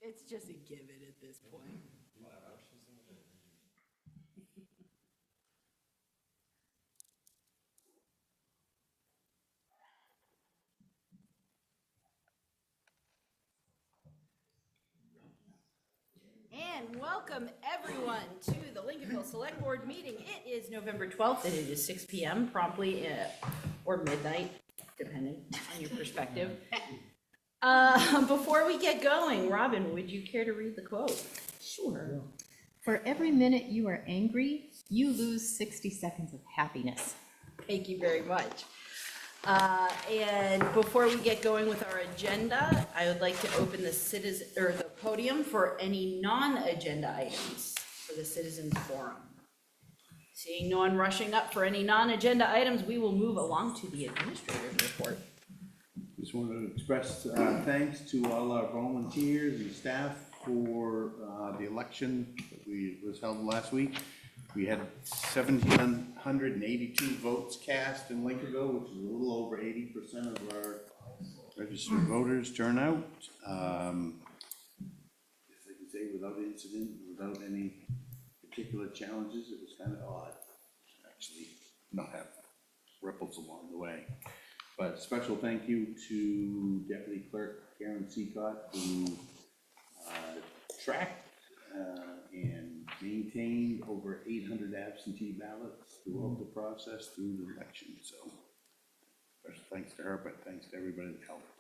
It's just a given at this point. And welcome everyone to the Lincolnville Select Board meeting. It is November 12th and it is 6 p.m. promptly, or midnight, depending on your perspective. Before we get going, Robin, would you care to read the quote? Sure. For every minute you are angry, you lose 60 seconds of happiness. Thank you very much. And before we get going with our agenda, I would like to open the podium for any non-agenda items for the Citizens Forum. Seeing no one rushing up for any non-agenda items, we will move along to the administrator's report. Just want to express thanks to all our volunteers and staff for the election that was held last week. We had 1,782 votes cast in Lincolnville, which is a little over 80% of our registered voters turnout. If I can say, without incident, without any particular challenges, it was kind of odd to actually not have ripples along the way. But special thank you to Deputy Clerk Karen Seacott, who tracked and maintained over 800 absentee ballots throughout the process through the election. So special thanks to her, but thanks to everybody that helped.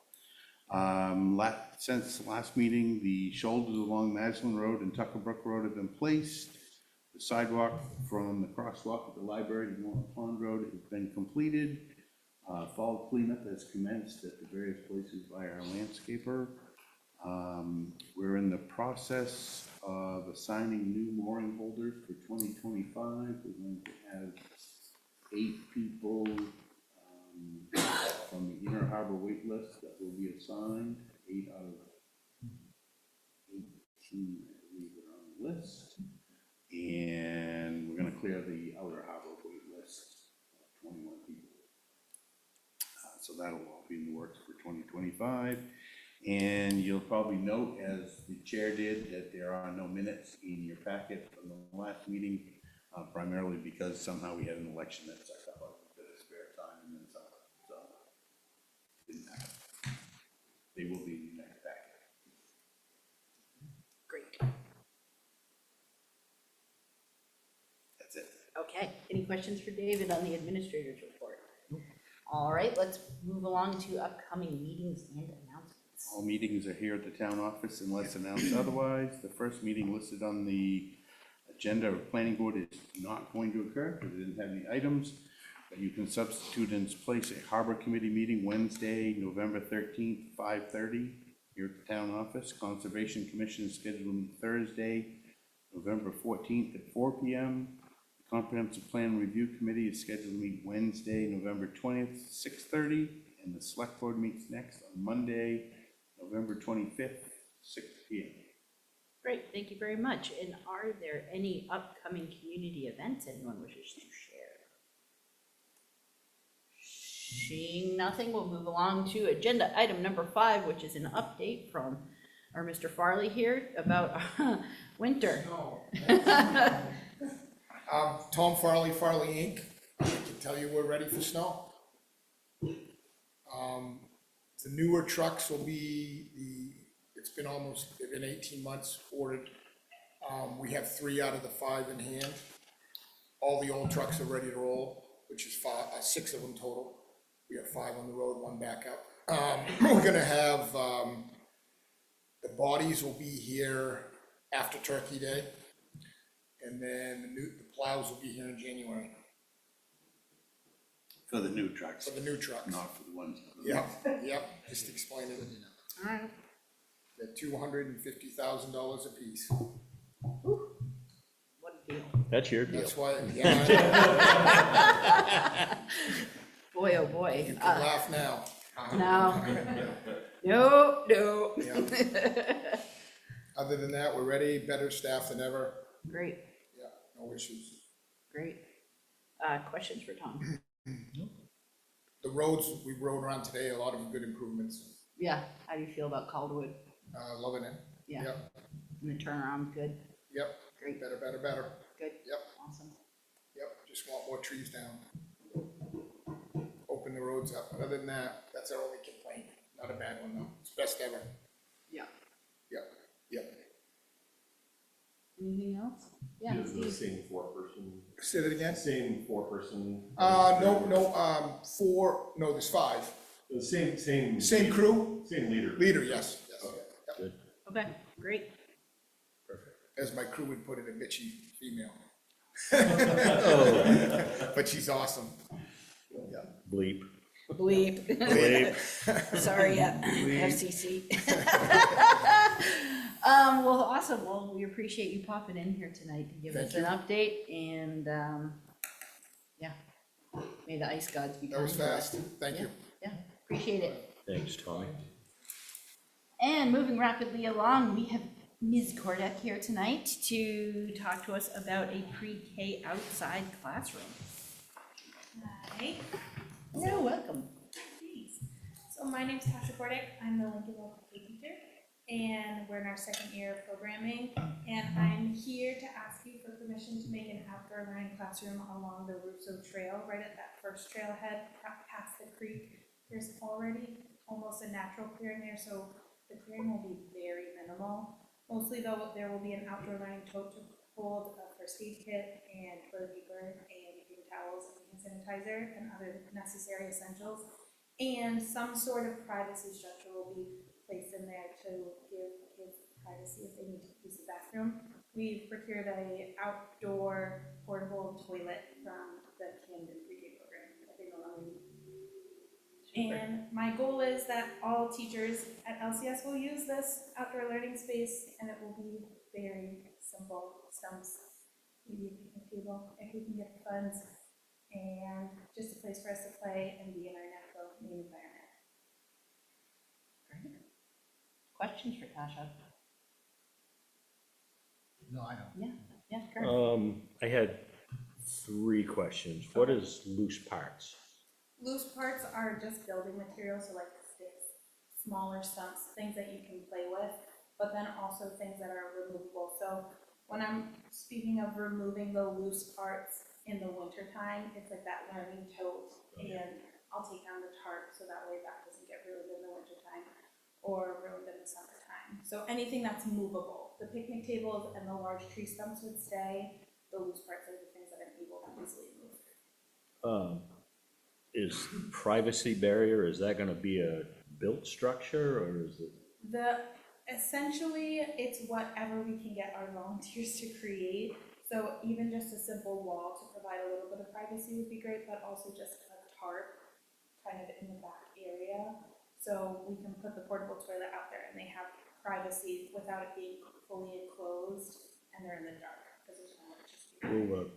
Since the last meeting, the shoulders along Maslin Road and Tucker Brook Road have been placed. The sidewalk from the crosswalk at the library to Morton Pond Road has been completed. Fall cleanup has commenced at the various places by our landscaper. We're in the process of assigning new mooring holders for 2025. We're going to have 8 people from the Inner Harbor wait list that will be assigned. 8 out of 18, I believe, are on the list. And we're going to clear the Outer Harbor wait list of 21 people. So that'll all be in the works for 2025. And you'll probably note, as the chair did, that there are no minutes in your packet from the last meeting, primarily because somehow we had an election that sucked up a bit of spare time and then some. So didn't happen. They will be in the next packet. Great. That's it. Okay, any questions for David on the administrator's report? All right, let's move along to upcoming meetings and announcements. All meetings are here at the town office unless announced otherwise. The first meeting listed on the agenda of planning board is not going to occur because it didn't have any items, but you can substitute in its place a harbor committee meeting Wednesday, November 13th, 5:30 here at the town office. Conservation Commission is scheduled on Thursday, November 14th at 4 p.m. The Comprehensive Plan Review Committee is scheduled to meet Wednesday, November 20th, 6:30, and the Select Board meets next on Monday, November 25th, 6 p.m. Great, thank you very much. And are there any upcoming community events anyone wishes to share? Seeing nothing, we'll move along to agenda item number 5, which is an update from our Mr. Farley here about winter. Tom Farley, Farley Inc. I can tell you we're ready for snow. The newer trucks will be it's been 18 months ordered. We have 3 out of the 5 in hand. All the old trucks are ready to roll, which is 6 of them total. We have 5 on the road, 1 back up. We're gonna have, the bodies will be here after Turkey Day. And then the plows will be here in January. For the new trucks. For the new trucks. Not for the ones. Yep, just explain it. All right. They're $250,000 a piece. What a deal. That's your deal. That's why, Boy, oh boy. you can laugh now. No. Yeah. Other than that, we're ready, better staff than ever. Great, Yeah, no issues. great. Questions for Tom? The roads we rode around today, a lot of good improvements. Yeah, how do you feel about Calderwood? Loving it. Yeah, Yep, and the turnaround, good, yep, great, better, better, better. good. Yep. Awesome. Yep, just want more trees down. Open the roads up. Other than that, that's our only complaint. Not a bad one though. It's best ever. Yeah. Yep, yep. Anything else? Yeah, The Steve. same four-person, Say that again? same four-person. No, there's five. The same. Same crew? Same leader. Leader, yes, yes. Okay, Yep. good. Okay, great. Perfect. As my crew would put it, a bitchy female. Oh. But she's awesome. Yeah. Bleep. Bleep. Bleep. Sorry, FCC. Well, awesome. Well, we appreciate you popping in here tonight to give us Thank an update and, yeah, may the ice gods be That was kind to us. fast. Thank you. Yeah, appreciate it. Thanks, Tommy. And moving rapidly along, we have Ms. Kordek here tonight to talk to us about a pre-K outside classroom. Hi. Hello, welcome. Thanks. So my name's Tasha Kordick. I'm the Lincoln Local K teacher, and we're in our second year of programming. And I'm here to ask you for permission to make an outdoor learning classroom along the Russo Trail, right at that first trailhead past the creek. There's already almost a natural clearing there, so the clearing will be very minimal. Mostly though, there will be an outdoor learning tote to hold a first aid kit and toilet paper and paper towels and hand sanitizer and other necessary essentials. And some sort of privacy structure will be placed in there to give kids privacy if they need to use the bathroom. We've procured a outdoor portable toilet from the Camden pre-K program that they no longer need. And my goal is that all teachers at LCS will use this outdoor learning space, and it will be very simple stumps, maybe a picnic table, if we can get the funds, and just a place for us to play and be in our natural main environment. Great. Questions for Tasha? No, I don't. Yeah, Kurt. I had 3 questions. What is loose parts? Loose parts are just building materials, so like sticks, smaller stumps, things that you can play with, but then also things that are removable. So when I'm speaking of removing the loose parts in the winter time, it's like that learning tote, and I'll take down the tarp so that way that doesn't get ruined in the winter time or ruined in the summertime. So anything that's movable, the picnic tables and the large tree stumps would stay. The loose parts are the things that I'm able to easily move. Is privacy barrier, is that gonna be a built structure, or is it? Essentially, it's whatever we can get our volunteers to create. So even just a simple wall to provide a little bit of privacy would be great, but also just a tarp kind of in the back area. So we can put the portable toilet out there and they have privacy without it being fully enclosed and they're in the dark because there's no electricity.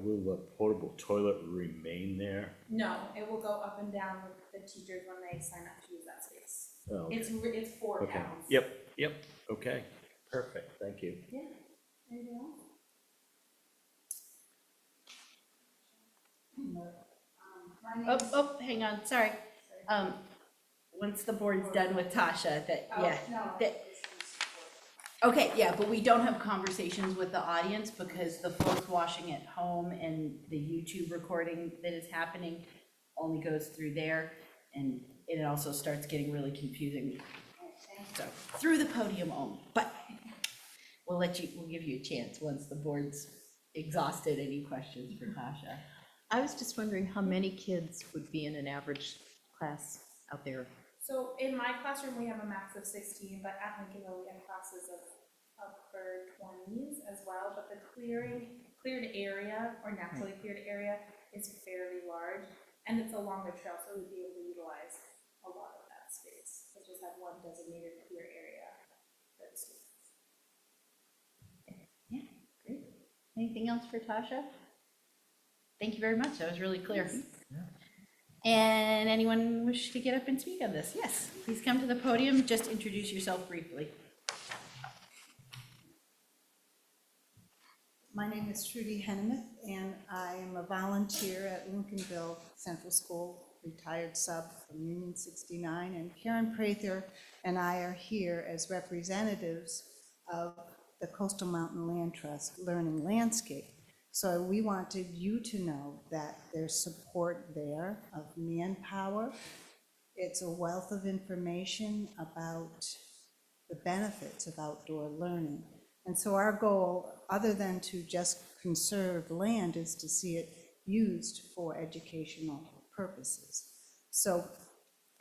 Will the portable toilet remain there? No, it will go up and down with the teachers when they sign up to use that space. Oh, okay. It's 4 Okay. pounds. Yep, okay, perfect, thank you. Yeah. Anything else? Hang on, sorry. Once the board's done with Tasha, okay, yeah, but we don't have conversations with the audience because the folks watching at home and the YouTube recording that is happening only goes through there, and it also starts getting really confusing. So, through the podium only, but we'll give you a chance once the board's exhausted any questions for Tasha. I was just wondering how many kids would be in an average class out there? So in my classroom, we have a max of 16, but at Lincolnville, we have classes of upper 20s as well. But the cleared area or naturally cleared area is fairly large, and it's along the trail, so we'd be able to utilize a lot of that space. We'll just have one designated clear area for the students. Yeah, great. Anything else for Tasha? Thank you very much, that was really clear. And anyone wish to get up and speak on this? Yes, please come to the podium, just introduce yourself briefly. My name is Trudy Hennemeth, and I am a volunteer at Lincolnville Central School retired sub from Union 69, and Karen Prather and I are here as representatives of the Coastal Mountain Land Trust Learning Landscape. So we wanted you to know that there's support there of manpower. It's a wealth of information about the benefits of outdoor learning. And so our goal, other than to just conserve land, is to see it used for educational purposes. So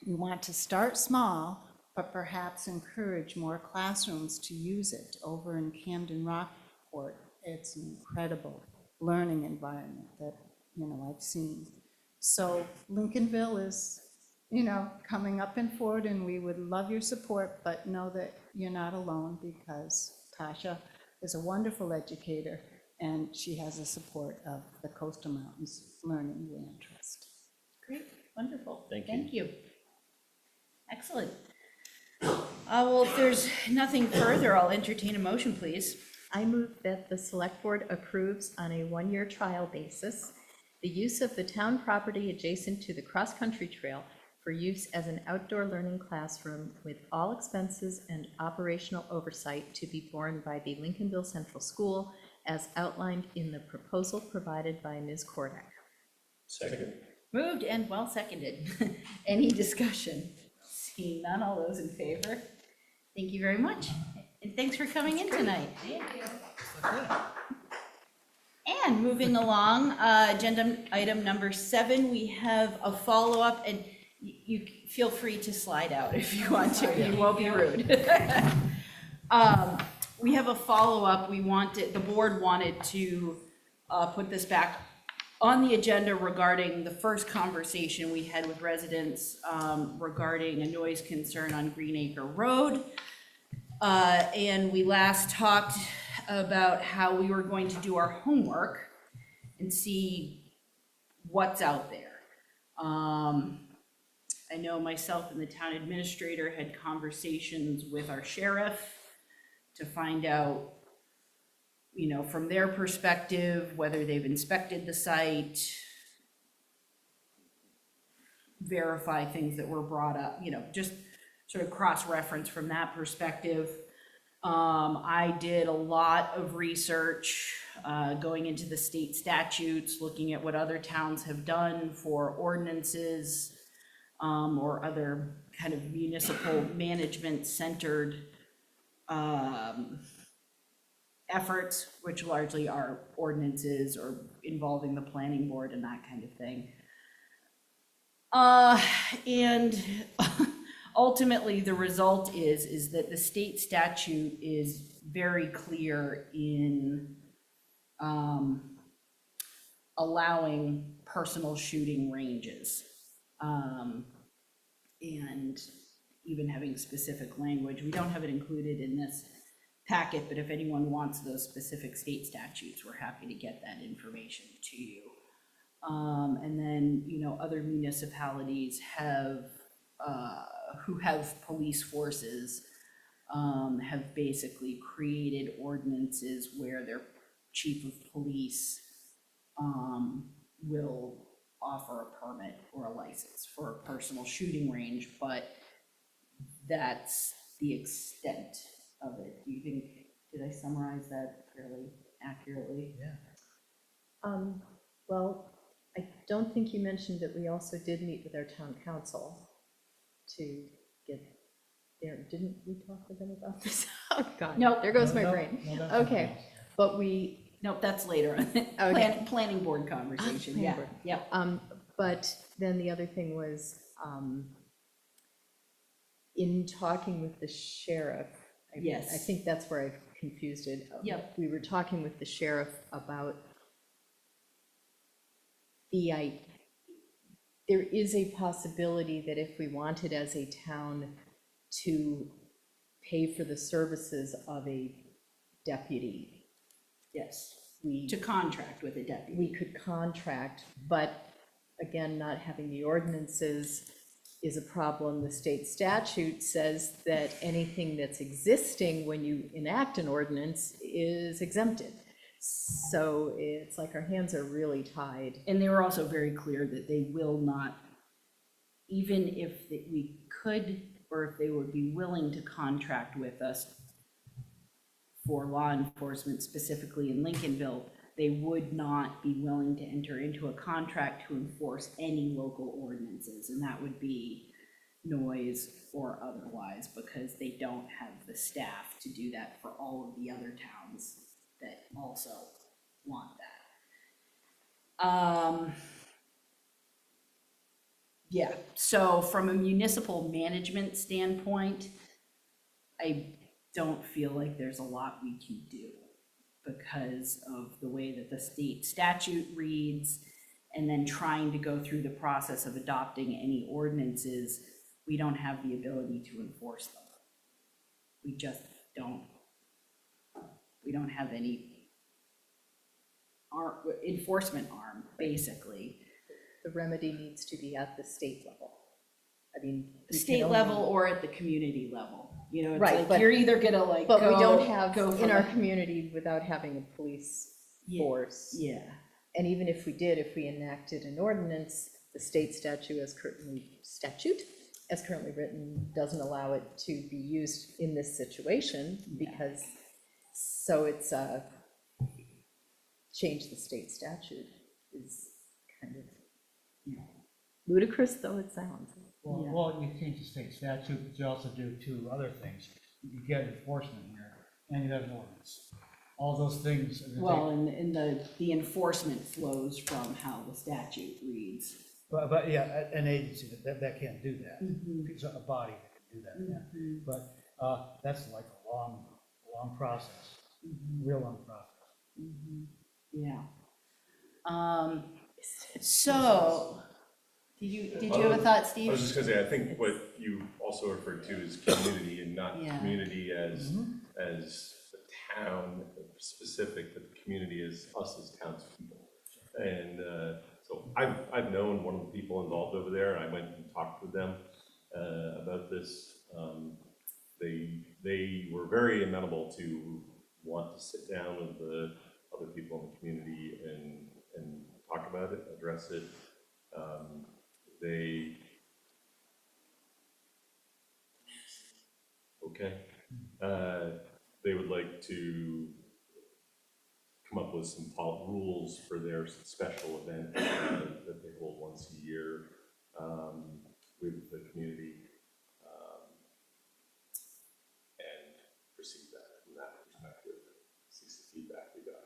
we want to start small, but perhaps encourage more classrooms to use it. Over in Camden Rockport, it's an incredible learning environment that, I've seen. So Lincolnville is, coming up and forward, and we would love your support, but know that you're not alone, because Tasha is a wonderful educator, and she has the support of the Coastal Mountains Learning Land Trust. Great, wonderful. Thank you. Thank you. Excellent. Well, if there's nothing further, I'll entertain a motion, please. I move that the select board approves on a one-year trial basis the use of the town property adjacent to the cross-country trail for use as an outdoor learning classroom, with all expenses and operational oversight to be borne by the Lincolnville Central School as outlined in the proposal provided by Ms. Kordak. Second. Moved and well seconded. Any discussion? Seeing none, all those in favor? Thank you very much. And thanks for coming in tonight. Thank you. And moving along, agenda item number 7, we have a follow-up, and you feel free to slide out if you want to, you won't be rude. We have a follow-up, the board wanted to put this back on the agenda regarding the first conversation we had with residents regarding a noise concern on Greenacre Road. And we last talked about how we were going to do our homework and see what's out there. I know myself and the town administrator had conversations with our sheriff to find out, from their perspective, whether they've inspected the site, verify things that were brought up, just sort of cross-reference from that perspective. I did a lot of research going into the state statutes, looking at what other towns have done for ordinances or other kind of municipal management-centered efforts, which largely are ordinances or involving the planning board and that kind of thing. And ultimately, the result is that the state statute is very clear in allowing personal shooting ranges. And even having specific language. We don't have it included in this packet, but if anyone wants those specific state statutes, we're happy to get that information to you. And then, other municipalities have, who have police forces, have basically created ordinances where their chief of police will offer a permit or a license for a personal shooting range, but that's the extent of it. Do you think, did I summarize that fairly accurately? Yeah. Well, I don't think you mentioned that we also did meet with our town council to get there. Didn't we talk with them about this? Oh, God. Nope. There goes my No, brain. no, that's Okay, fine. but we, Nope, that's later. Okay. Planning board conversation, Planning yeah, board. yep. but then the other thing was, in talking with the sheriff, Yes. I think that's where I've confused it. Yep. We were talking with the sheriff about there is a possibility that if we wanted as a town to pay for the services of a deputy, Yes, we to contract with a deputy. we could contract, but again, not having the ordinances is a problem. The state statute says that anything that's existing when you enact an ordinance is exempted. So it's like our hands are really tied. And they were also very clear that they will not even if we could, or if they would be willing to contract with us for law enforcement, specifically in Lincolnville, they would not be willing to enter into a contract to enforce any local ordinances, and that would be noise or otherwise, because they don't have the staff to do that for all of the other towns that also want that. Yeah, so from a municipal management standpoint, I don't feel like there's a lot we can do because of the way that the state statute reads, and then trying to go through the process of adopting any ordinances, we don't have the ability to enforce them. We just don't. We don't have any enforcement arm, basically. The remedy needs to be at the state level. I mean. we can State only- level or at the community level, you know, it's Right, like, but- you're either gonna like But we go don't have, from in our a- community, without having a police Yeah. force. Yeah, And even if we did, if we enacted an ordinance, the state statute as currently written, doesn't allow it to be used in this situation, because, so it's, change the state statute is kind of, ludicrous though it sounds. Well, Yeah. well, you change the state statute, but you also do two other things. You get enforcement here, and you have an ordinance. All those things. are gonna well, and the enforcement flows from how the statute reads. But yeah, an agency that can't do that. Mm-hmm. It's a body that can do that, yeah. But that's like a long process, real long process. Yeah. So, did you have a thought, Steve? I was just gonna say, I think what you also referred to is community and not Yeah. community as the town specific, but the community as us as townspeople. And so I've known one of the people involved over there, and I went and talked with them about this. They were very amenable to want to sit down with the other people in the community and talk about it, address it. They would like to come up with some rules for their special event that they hold once a year with the community, and proceed that from that perspective, see some feedback we got.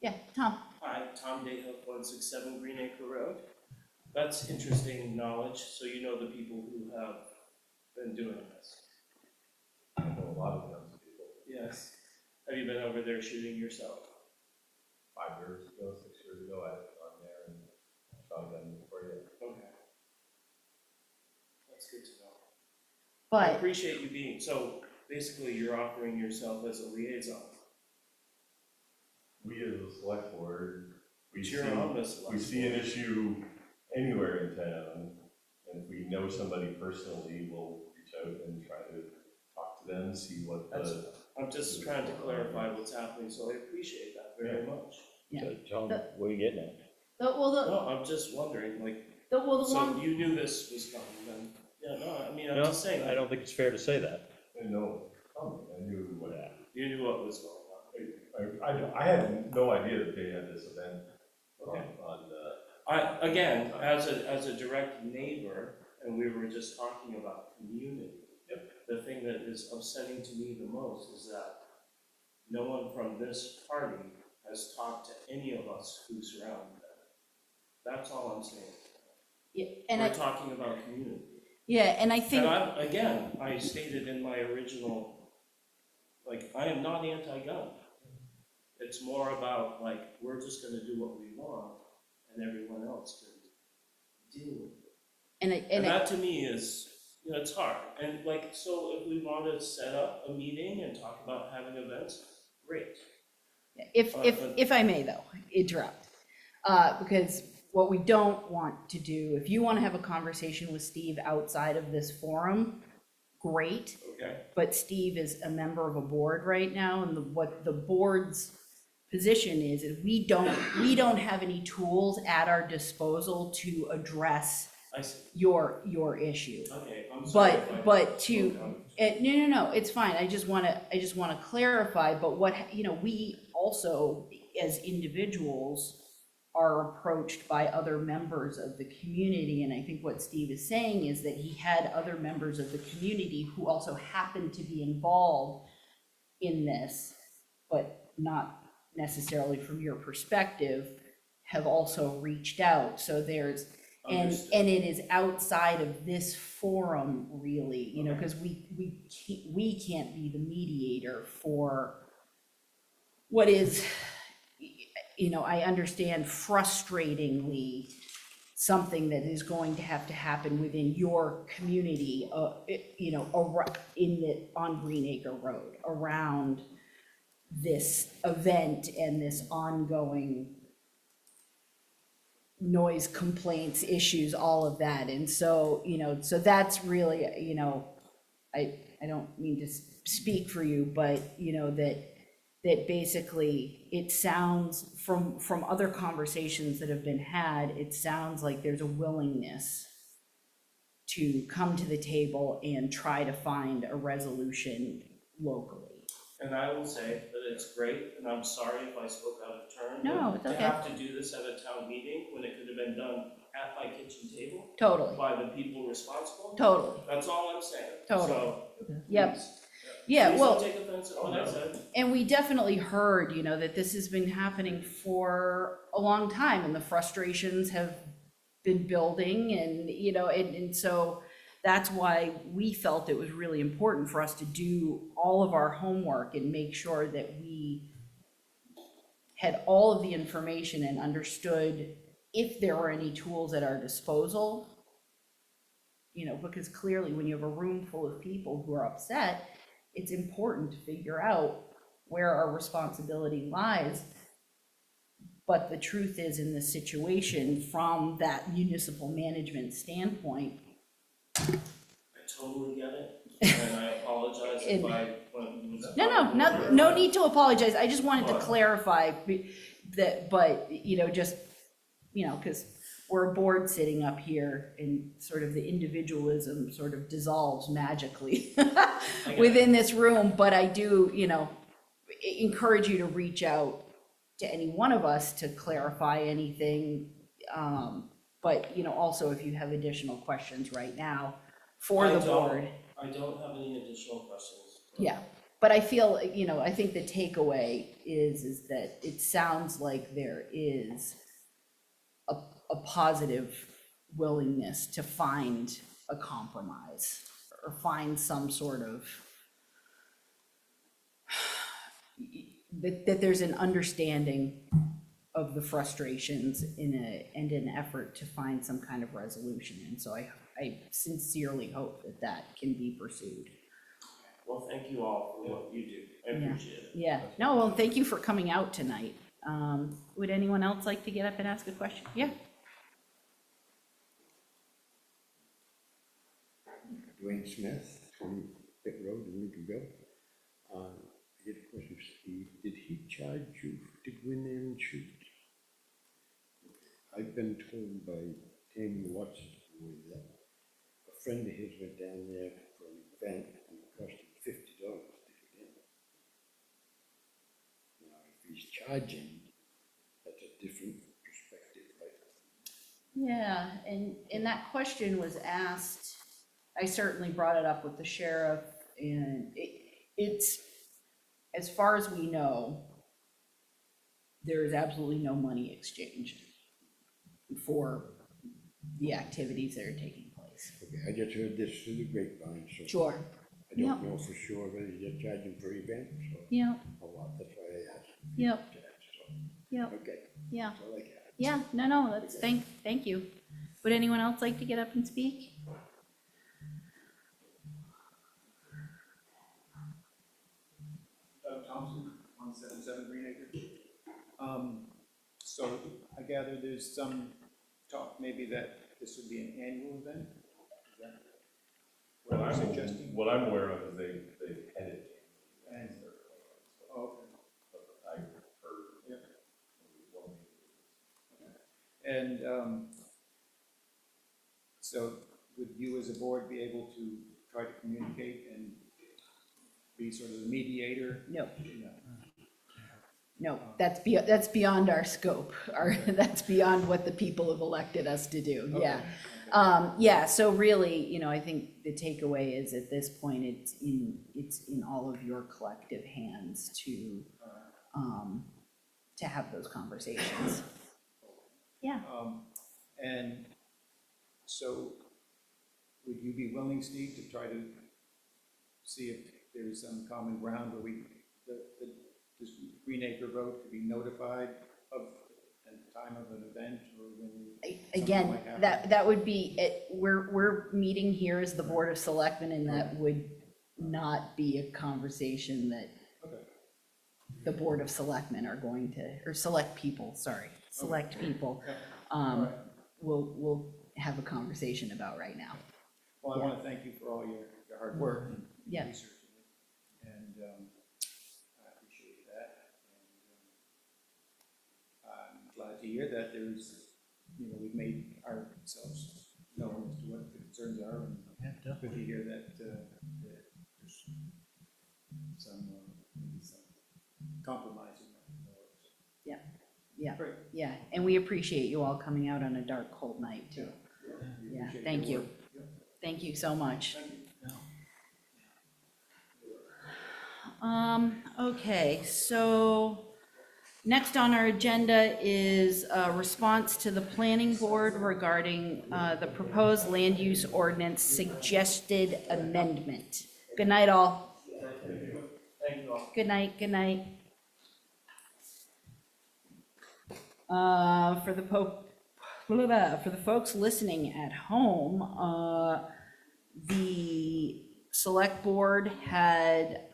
Yeah, Tom? Hi, Tom Dayhook, 167 Green Acre Road. That's interesting knowledge, so you know the people who have been doing this. I know a lot of townspeople, Yes. Have you been over there shooting yourself? 5 years ago, 6 years ago, I was on there and shot a gun before you. Okay. That's good to know. I But, appreciate you being, so basically you're offering yourself as a liaison. We as a select board, we But see, you're on this we see an issue anywhere in town, and if we know somebody personally, we'll reach out and try to talk to them, see what the. I'm just trying to clarify what's happening, so I appreciate that very much. Yeah. So tell them, what are you getting at? No, I'm just wondering, like, the so long, you knew this was coming, then, yeah, no, I mean, I'm No, just saying. I don't think it's fair to say that. I know, I knew what happened. You knew what was going on. I had no idea that they had this event Okay. on Again, as a direct neighbor, and we were just talking about community. The thing that is upsetting to me the most is that no one from this party has talked to any of us who surround them. That's all I'm saying. yeah, and We're I, talking about community. yeah, and I think, And I stated in my original, like, I am not anti-gun. It's more about, like, we're just gonna do what we want, and everyone else can deal with it. and And I, that to me is, you know, it's hard. And like, so if we want to set up a meeting and talk about having events, great. if I may though, interrupt. Because what we don't want to do, if you want to have a conversation with Steve outside of this forum, great. Okay. But Steve is a member of a board right now, and what the board's position is we don't have any tools at our disposal to address I see, your issue. okay, I'm sorry. if I But to, spoke out. no, it's fine, I just wanna clarify, but what, we also, as individuals, are approached by other members of the community, and I think what Steve is saying is that he had other members of the community who also happened to be involved in this, but not necessarily from your perspective, have also reached out, so there's, Understood. and it is outside of this forum, really, because we can't be the mediator for what is, I understand frustratingly, something that is going to have to happen within your community, on Greenacre Road, around this event and this ongoing noise complaints, issues, all of that. And so, so that's really, I don't mean to speak for you, but, that basically it sounds from other conversations that have been had, it sounds like there's a willingness to come to the table and try to find a resolution locally. And I will say that it's great, and I'm sorry if I spoke out of turn. No, but it's okay. To have to do this at a town meeting when it could have been done at my kitchen table Totally, by the people responsible, totally, that's all I'm saying. Totally. So, yep. please, Yeah, please well, don't take offense at what I said. and we definitely heard, that this has been happening for a long time, and the frustrations have been building, and, and so that's why we felt it was really important for us to do all of our homework and make sure that we had all of the information and understood if there were any tools at our disposal, because clearly when you have a room full of people who are upset, it's important to figure out where our responsibility lies. But the truth is, in this situation, from that municipal management standpoint, I totally get it, and I apologize if I was. no need to apologize. I just wanted to But- clarify that, but, just, because we're a board sitting up here and sort of the individualism sort of dissolves magically get within this room, but I do, encourage you to reach out to any one of us to clarify anything. But, also if you have additional questions right now for the board. I don't have any additional questions. Yeah, but I feel, I think the takeaway is that it sounds like there is a positive willingness to find a compromise or find some sort of, that there's an understanding of the frustrations and an effort to find some kind of resolution. And so I sincerely hope that can be pursued. Well, thank you all for what you do, I Yeah. appreciate it. Yeah, no, well, thank you for coming out tonight. Would anyone else like to get up and ask a question? Yeah, Dwayne Smith from Pitt Road in Lincolnville. I get a question, Steve. Did he charge you to go in there and shoot? I've been told by Tammy Watson, who was there, a friend of his went down there for an event and it cost him $50 to get in. Now, if he's charging, that's a different perspective, right? yeah, and that question was asked, I certainly brought it up with the sheriff, and it's, as far as we know, there is absolutely no money exchanged for the activities that are taking place. Okay, I just heard this through the grapevine, so. Sure. I don't know for sure whether you're charging for events Yep, or what, that's why I asked. yep, yep, Okay, yeah, that's all I got. yeah, no, that's, thank you. Would anyone else like to get up and speak? Doug Thompson, 177 Greenacre. So I gather there's some talk maybe that this would be an annual event? Is that what you're suggesting? What I'm aware of is they headed. And- Oh, okay. I heard. And so would you as a board be able to try to communicate and be sort of the mediator? No, No. no, that's beyond our scope, that's beyond what the people have elected us to do, yeah. Yeah, so really, you know, I think the takeaway is at this point, it's in all of your collective hands to have those conversations. Yeah. And so would you be willing, Steve, to try to see if there's some common ground where this Green Acre Road could be notified of at the time of an event or when something Again, might happen? that would be, we're meeting here as the Board of Selectmen, and that would not be a conversation that Okay. the Board of Selectmen are going to, or select people, All right. will have a conversation about right now. Well, I want to thank you for all your hard work and Yeah. research. And I appreciate that. And I'm glad to hear that there's, you know, we've made ourselves known as to what the concerns are. And Yeah, good definitely. to hear that that there's maybe some compromise in that. Yeah, Great. yeah, and we appreciate you all coming out on a dark, cold night too. We Yeah, appreciate thank your you. work. Yeah. Thank you so much. Thank you. Okay, so next on our agenda is a response to the planning board regarding the proposed land use ordinance suggested amendment. Good night, all. Thank you all. Good night, good night. For the folks listening at home, the select board had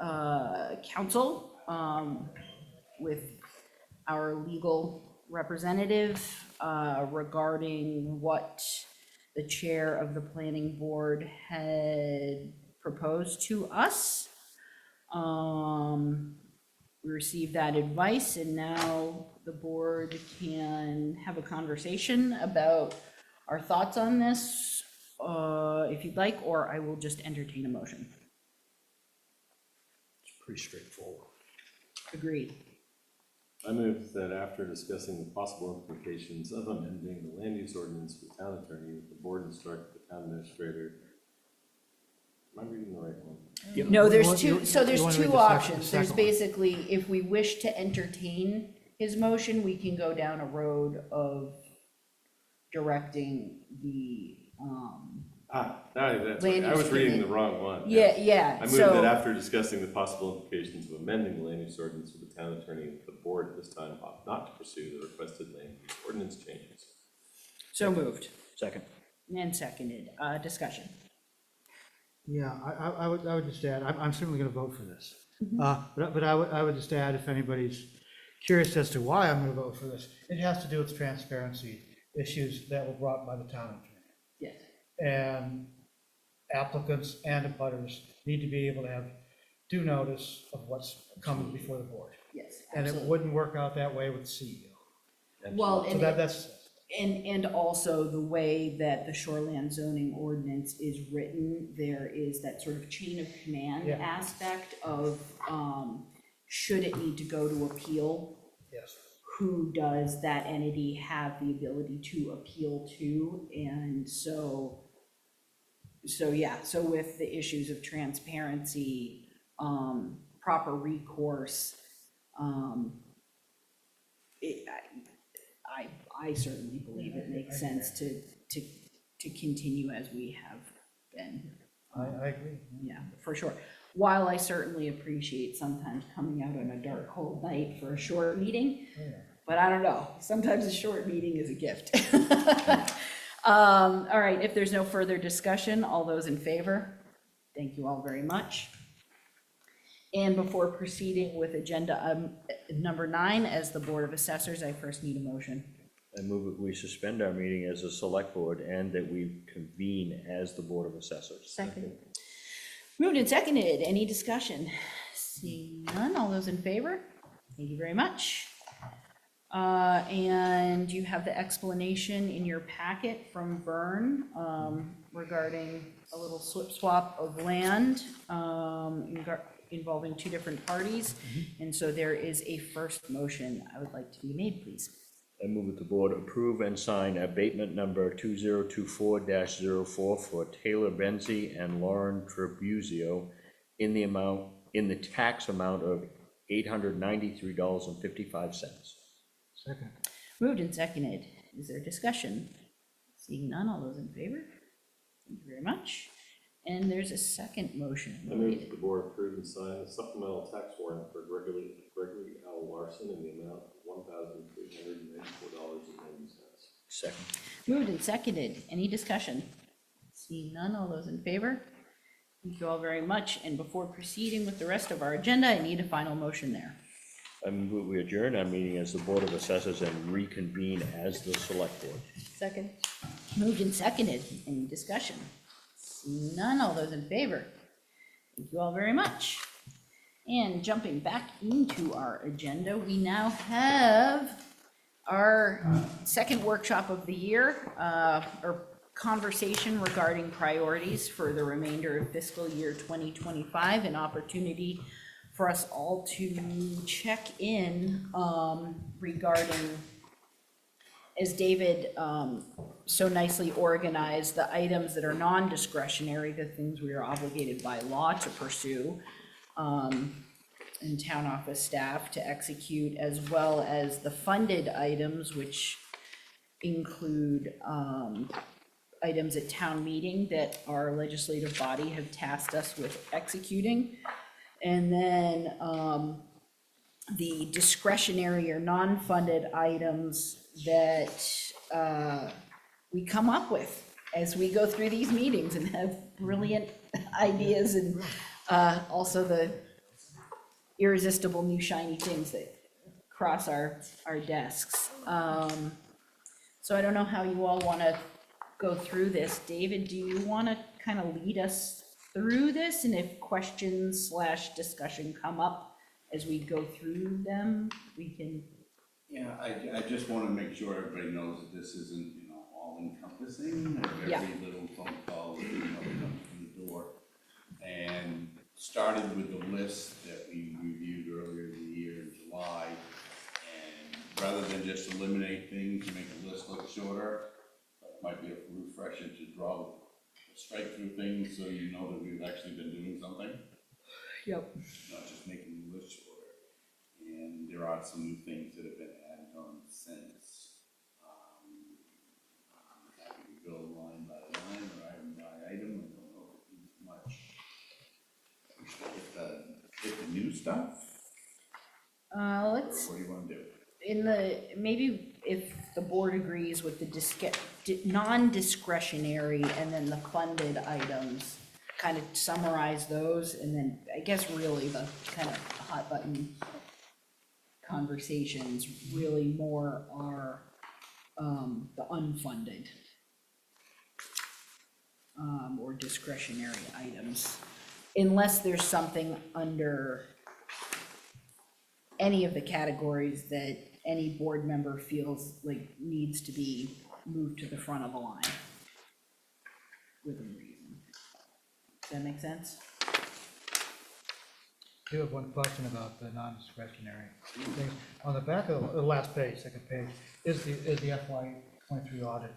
counsel with our legal representative regarding what the chair of the planning board had proposed to us. We received that advice, and now the board can have a conversation about our thoughts on this, if you'd like, or I will just entertain a motion. It's pretty straightforward. Agreed. I move that after discussing the possible implications of amending the land use ordinance for the town attorney, that the board instruct the town administrator. Am I reading the right one? No, You there's want- two, you- so there's you wanna read two the second- options. There's second one. basically, if we wish to entertain his motion, we can go down a road of directing the, That's Land right. I was use reading the committee. wrong one. yeah, I move so. that after discussing the possible implications of amending the land use ordinance with the town attorney, the board at this time ought not to pursue the requested land use ordinance changes. So moved Second. and seconded. Discussion. Yeah, I would just add, I'm certainly going to vote for this. But I would just add, if anybody's curious as to why I'm going to vote for this, it has to do with transparency issues that were brought by the town attorney. Yes. And applicants and abutters need to be able to have due notice of what's coming before the board. Yes, And it absolutely. wouldn't work out that way with the CEO. Well, So and, that's, and also the way that the shoreland zoning ordinance is written, there is that sort of chain of command Yeah. aspect of, should it need to go to appeal, yes. who does that entity have the ability to appeal to? And so yeah, so with the issues of transparency, proper recourse, I certainly believe it makes sense to continue as we have been. I agree. Yeah, for sure. While I certainly appreciate sometimes coming out on a dark, cold night for a short meeting, but I don't know, sometimes a short meeting is a gift. All right, if there's no further discussion, all those in favor? Thank you all very much. And before proceeding with agenda number 9, as the Board of Assessors, I first need a motion. I move that we suspend our meeting as a select board and that we convene as the Board of Assessors. Second. Moved and seconded. Any discussion? Seeing none, all those in favor? Thank you very much. And you have the explanation in your packet from Vern regarding a little swap of land involving two different parties. And so there is a first motion I would like to be made, please. I move that the board approve and sign abatement number 2024-04 for Taylor Benzie and Lauren Trebuzio in the tax amount of $893.55. Second. Moved and seconded. Is there discussion? Seeing none, all those in favor? Thank you very much. And there's a second motion. I move that the board approve and sign the supplemental tax warrant for Gregory L. Larson in the amount of $1,394.90. Second. Moved and seconded. Any discussion? Seeing none, all those in favor? Thank you all very much. And before proceeding with the rest of our agenda, I need a final motion there. I move we adjourn our meeting as the Board of Assessors and reconvene as the Select Board. Second. Moved and seconded. Any discussion? Seeing none, all those in favor? Thank you all very much. And jumping back into our agenda, we now have our second workshop of the year, or conversation regarding priorities for the remainder of fiscal year 2025, an opportunity for us all to check in regarding, as David so nicely organized, the items that are non-discretionary, the things we are obligated by law to pursue, and town office staff to execute, as well as the funded items, which include items at town meeting that our legislative body have tasked us with executing. And then the discretionary or non-funded items that we come up with as we go through these meetings and have brilliant ideas, and also the irresistible new shiny things that cross our desks. So I don't know how you all want to go through this. David, do you want to kind of lead us through this? And if questions / discussion come up as we go through them, we can. Yeah, I just want to make sure everybody knows that this isn't, all encompassing of Yeah. every little phone call that comes through the door. And started with the list that we reviewed earlier in the year in July. And rather than just eliminate things, make the list look shorter, it might be a refresher to draw strike through things so you know that we've actually been doing something. Yep. Not just making the list shorter. And there are some new things that have been added on since. I'm happy to go line by line or item by item. I don't know if it needs much. Get the new stuff? Let's. Or what do you want to do? Maybe if the board agrees with the non-discretionary and then the funded items, kind of summarize those, and then I guess really the kind of hot button conversations really more are the unfunded or discretionary items, unless there's something under any of the categories that any board member feels like needs to be moved to the front of the line within reason. Does that make sense? I do have one question about the non-discretionary things. On the back of the last page, second page, is the FY '23 audit.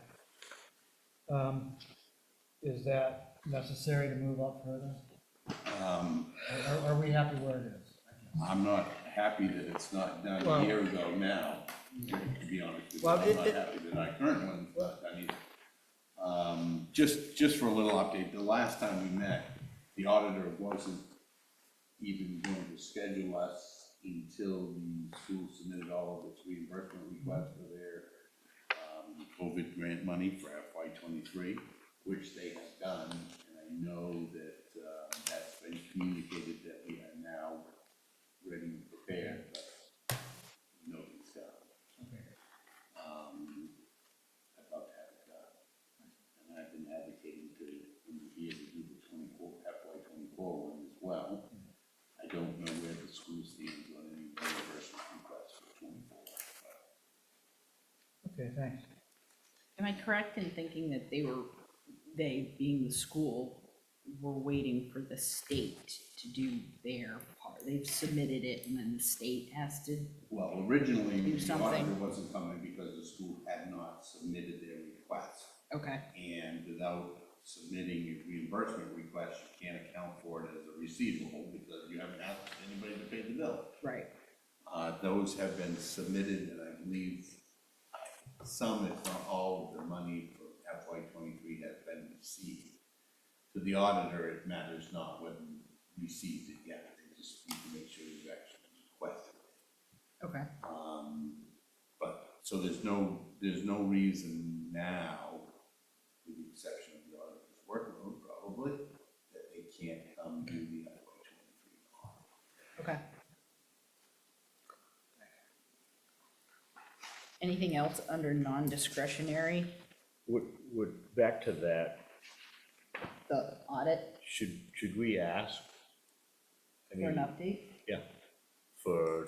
Is that necessary to move up further? Are we happy where it is? I'm not happy that it's not done a year ago now, to be honest with you. Well, I'm not happy that our current one's not done either. Just for a little update, the last time we met, the auditor wasn't even going to schedule us until the school submitted all of its reimbursement requests for their COVID grant money for FY '23, which they have done. And I know that that's been communicated that we are now ready and prepared, but nobody's done. I'd love to have it done. And I've been advocating to, in the year to do the FY '24 one as well. I don't know where the school stands on any reimbursement requests for '24, but Okay, thanks. Am I correct in thinking that they, being the school, were waiting for the state to do their part? They've submitted it and then the state has to, Well, originally, Do the something. auditor wasn't coming because the school had not submitted their request. okay, And without submitting a reimbursement request, you can't account for it as a receivable because you haven't asked anybody to pay the bill. right, Those have been submitted, and I believe some, if not all, of the money for FY '23 has been received. To the auditor, it matters not whether you received it yet, they just need to make sure you actually requested it. okay. But, so there's no reason now, with the exception of the auditor's workload probably, that they can't come do the FY '23 audit. Okay. Anything else under non-discretionary, Back to that, the audit should we ask? I for an mean, update? yeah, for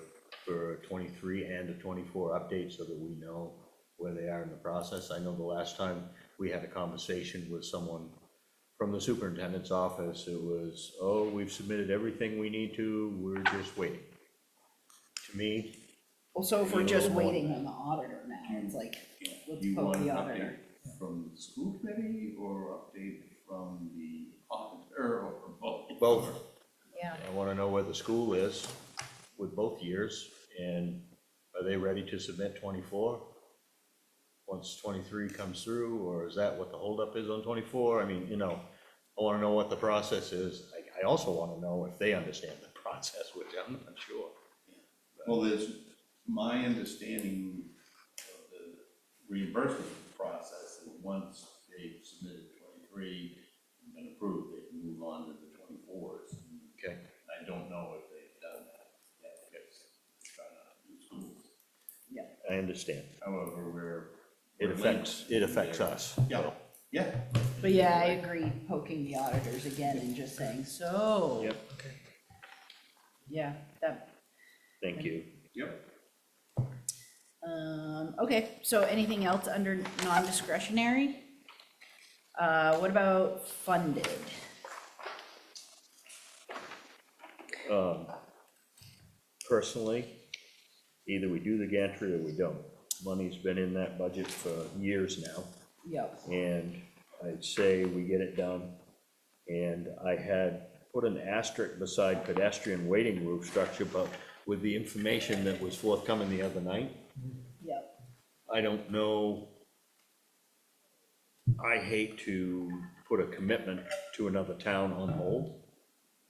23 and a 24 update so that we know where they are in the process. I know the last time we had a conversation with someone from the superintendent's office, it was, oh, we've submitted everything we need to, we're just waiting. To me, Well, so if we're Be a just little more- waiting on the auditor now, it's like, let's Do you poke want the an auditor. update from the school committee or update from the auditor or both? both. Yeah. I want to know where the school is with both years, and are they ready to submit 24? Once 23 comes through, or is that what the holdup is on 24? I mean, I want to know what the process is. I also want to know if they understand the process, which I'm not sure. Well, my understanding of the reimbursement process is once they've submitted 23 and been approved, they can move on to the 24s. Okay. I don't know if they've done that yet because they're trying not to do schools. I understand. However, It affects us. Yeah, yeah. But yeah, I agree, poking the auditors again and just saying, so. Yep. Yeah, that, Thank you. Yep. okay, so anything else under non-discretionary? What about funded? Personally, either we do the gantry or we don't. Money's been in that budget for years now. Yep, And I'd say we get it done. And I had put an asterisk beside pedestrian waiting roof structure, but with the information that was forthcoming the other night, yep, I don't know. I hate to put a commitment to another town on hold,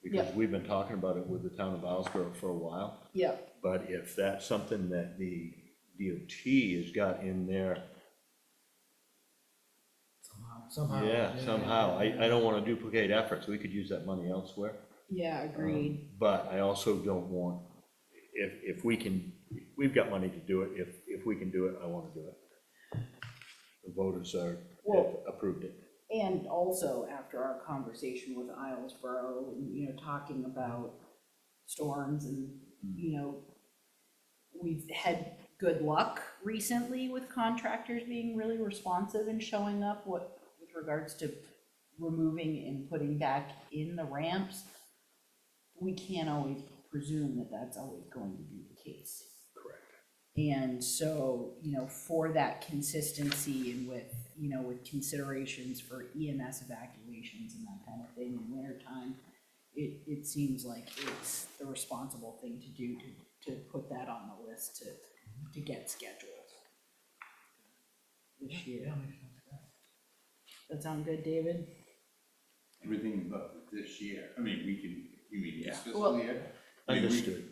because Yep. we've been talking about it with the town of Islesboro for a while. yep, But if that's something that the DOT has got in there, Somehow. yeah, somehow, I don't wanna duplicate efforts, we could use that money elsewhere. yeah, agreed. But I also don't want, if we can, we've got money to do it, if we can do it, I wanna do it. The voters have Well- approved it. And also after our conversation with Islesboro, and, talking about storms and, we've had good luck recently with contractors being really responsive and showing up with regards to removing and putting back in the ramps. We can't always presume that that's always going to be the case. Correct. And so, for that consistency and with, with considerations for EMS evacuations and that kind of thing in winter time, it seems like it's the responsible thing to do to put that on the list to get scheduled this year. That sound good, David? Everything but this year. I mean, you mean this Well- fiscal year? I mean, Understood.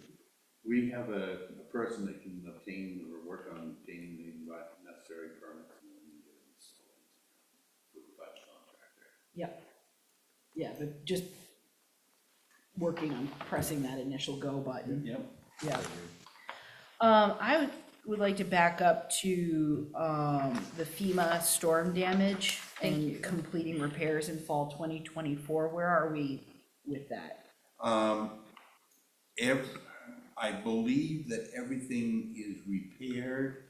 We have a person that can obtain or work on obtaining the necessary permits and then we get it installed with the budget contractor. Yep. Yeah, but just working on pressing that initial go button. Yep. Yeah. I would like to back up to, the FEMA storm damage and completing repairs in fall 2024. Where are we with that? I believe that everything is repaired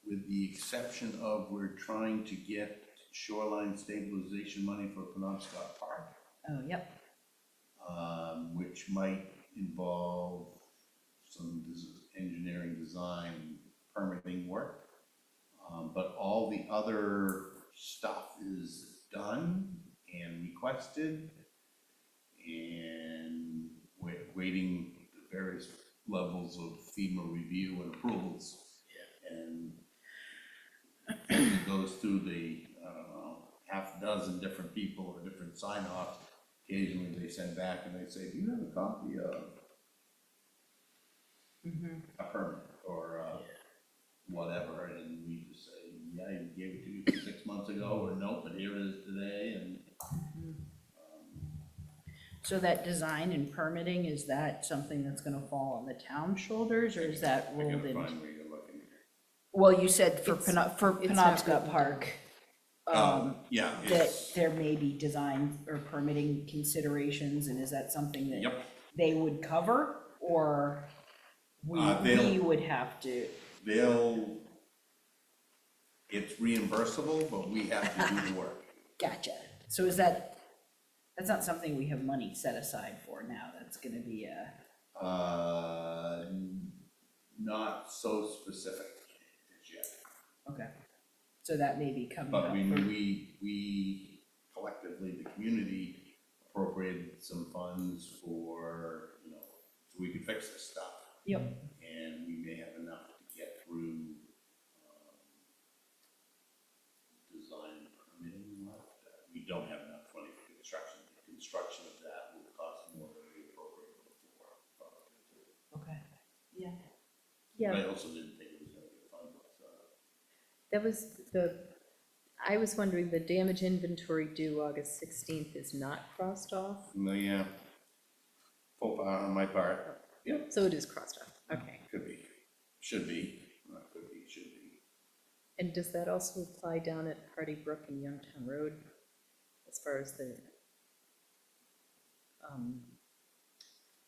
with the exception of we're trying to get shoreline stabilization money for Penobscot Park, Oh, yep. which might involve some engineering, design, permitting work. But all the other stuff is done and requested, and we're waiting the various levels of FEMA review and approvals. And it goes through the, I don't know, half a dozen different people or different sign-offs. Occasionally they send back and they say, do you have a copy of a permit or whatever? And we just say, yeah, I gave it to you 6 months ago, or nope, but here it is today, and So that design and permitting, is that something that's gonna fall on the town's shoulders, or is that I rolled gotta in? find where you're looking here. Well, you said for It's- For it's not Penobscot written Park, Yeah, that it's, there may be design or permitting considerations, and is that something that yep, they would cover, or we they'll- would have to? it's reimbursable, but we have to do the work. Gotcha. So that's not something we have money set aside for now, that's gonna be a, Not so specific as yet. okay. So that may be coming But up. we collectively, the community appropriated some funds for, so we could fix this stuff. Yep. And we may have enough to get through, design permitting left. We don't have enough money for construction. The construction of that will cost more than we appropriated before. Okay, yeah. But I Yeah, also didn't think it was gonna be a fun, that was I was wondering, the damage inventory due August 16th is not crossed off? no, yeah. Full power on my part. Yep. So it is crossed off, okay. Could be, should be, not could be, should be. And does that also apply down at Hardy Brook and Youngtown Road, as far as the,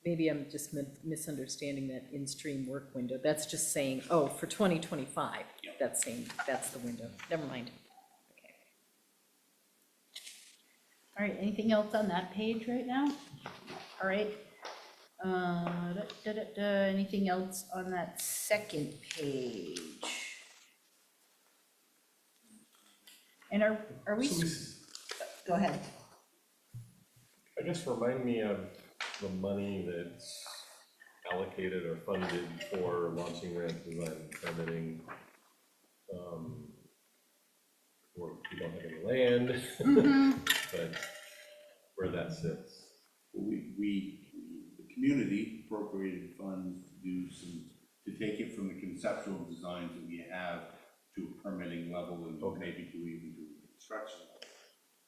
maybe I'm just misunderstanding that in-stream work window, that's just saying, oh, for 2025, Yep. that's saying, that's the window, never mind. Okay. All right, anything else on that page right now? All right. Anything else on that second page? And are we, go ahead. I guess remind me of the money that's allocated or funded for launching ramp design and permitting. Where we don't have any land, but where that sits. The community appropriated funds to do to take it from the conceptual designs that we have to a permitting level and maybe to even to a construction level.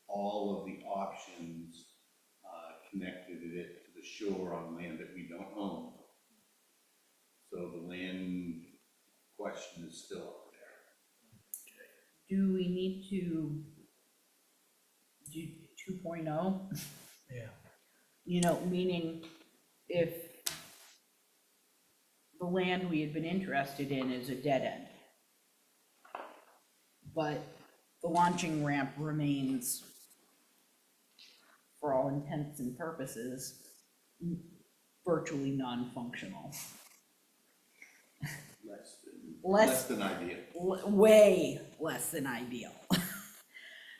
All of the options, connected it to the shore on land that we don't own. So the land question is still up there. Do we need to do 2.0? Yeah. Meaning if the land we had been interested in is a dead end, but the launching ramp remains, for all intents and purposes, virtually non-functional. Less than ideal. Way less than ideal.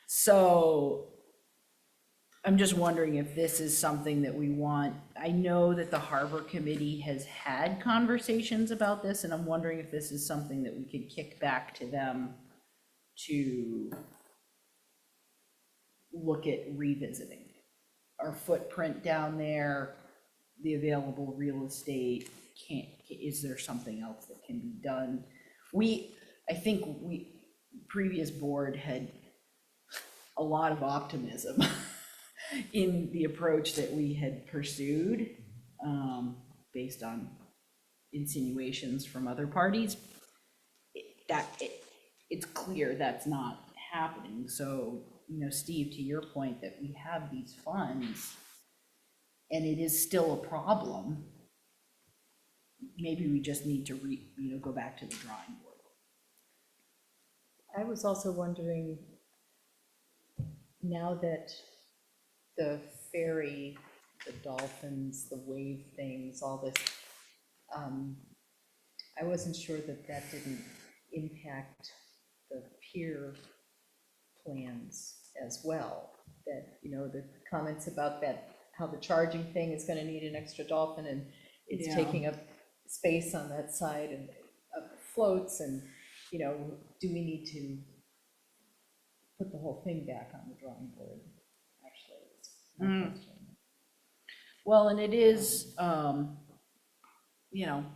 So I'm just wondering if this is something that we want. I know that the Harbor Committee has had conversations about this, and I'm wondering if this is something that we could kick back to them to look at revisiting. Our footprint down there, the available real estate, is there something else that can be done? I think previous board had a lot of optimism in the approach that we had pursued, based on insinuations from other parties. It's clear that's not happening, so, Steve, to your point that we have these funds, and it is still a problem, maybe we just need to go back to the drawing board. I was also wondering, now that the ferry, the dolphins, the wave things, all this, I wasn't sure that that didn't impact the pier plans as well. That, you know, the comments about that, how the charging thing is gonna need an extra dolphin and it's Yeah. taking up space on that side and floats and, you know, do we need to put the whole thing back on the drawing board? Actually, it's my question. Well, and it is, you know,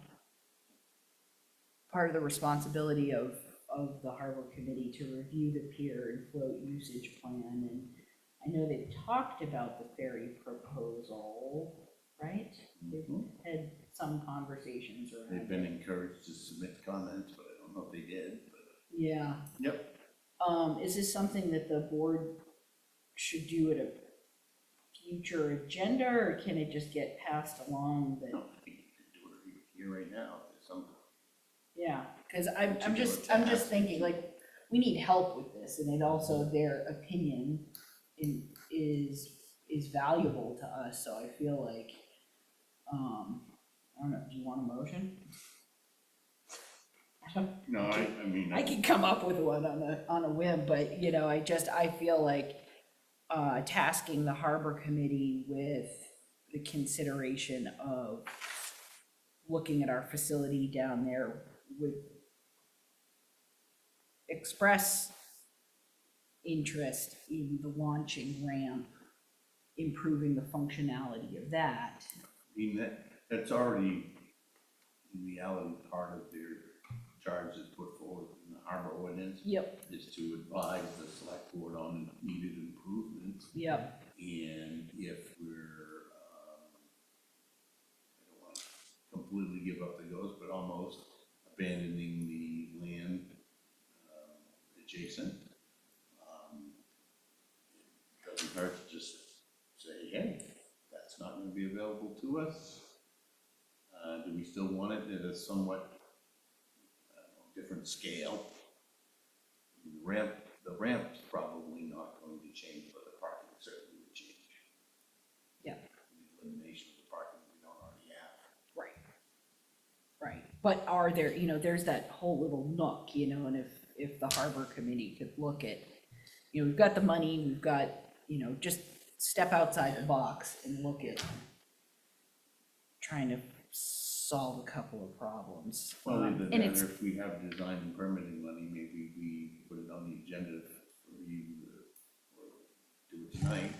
part of the responsibility of the harbor committee to review the pier and float usage plan, and I know they've talked about the ferry proposal, right? They've had some conversations around They've it. been encouraged to submit comments, but I don't know if they did, but. Yeah. Yep. Is this something that the board should do at a future agenda, or can it just get passed along that? No, I think you can do it here right now, if there's some. Yeah, because I'm Particular just task. thinking, like, we need help with this, and it also, their opinion is valuable to us, so I feel like, I don't know, do you want a motion? No, I mean. I can come up with one on a whim, but, you know, I feel like, tasking the harbor committee with the consideration of looking at our facility down there would express interest in the launching ramp, improving the functionality of that. I mean, that's already in reality part of their charge that's put forward in the harbor ordinance. Yep. Is to advise the select board on needed improvements. Yep. And if we're, I don't want to completely give up the ghost, but almost abandoning the land adjacent, it doesn't hurt to just say, hey, that's not going to be available to us. Do we still want it at a somewhat different scale? The ramp's probably not going to change, but the parking certainly would change. Yeah. The elimination of the parking we don't already have. Right. Right, but are there, you know, there's that whole little nook, you know, and if the harbor committee could look at, you know, we've got the money, we've got, you know, just step outside the box and look at trying to solve a couple of problems. Well, either And that, it's, or if we have design and permitting money, maybe we put it on the agenda for you or do it tonight,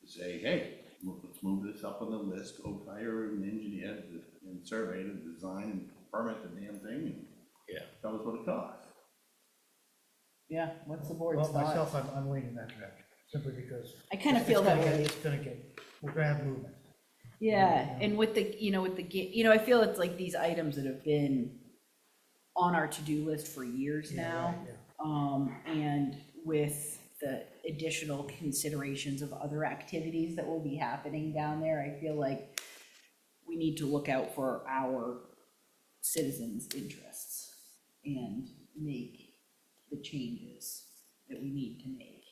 to say, hey, let's move this up on the list, go hire an engineer and survey to design and permit the damn thing, and Yeah. tell us what it costs. yeah, what's the board's Well, thought? myself, I'm leaning that direction, simply because. I kind of feel it's that gonna get- way. It's gonna get, we're gonna have movement. Yeah, and with the, you know, you know, I feel it's like these items that have been on our to-do list for years Yeah, now. right, yeah. And with the additional considerations of other activities that will be happening down there, I feel like we need to look out for our citizens' interests and make the changes that we need to make.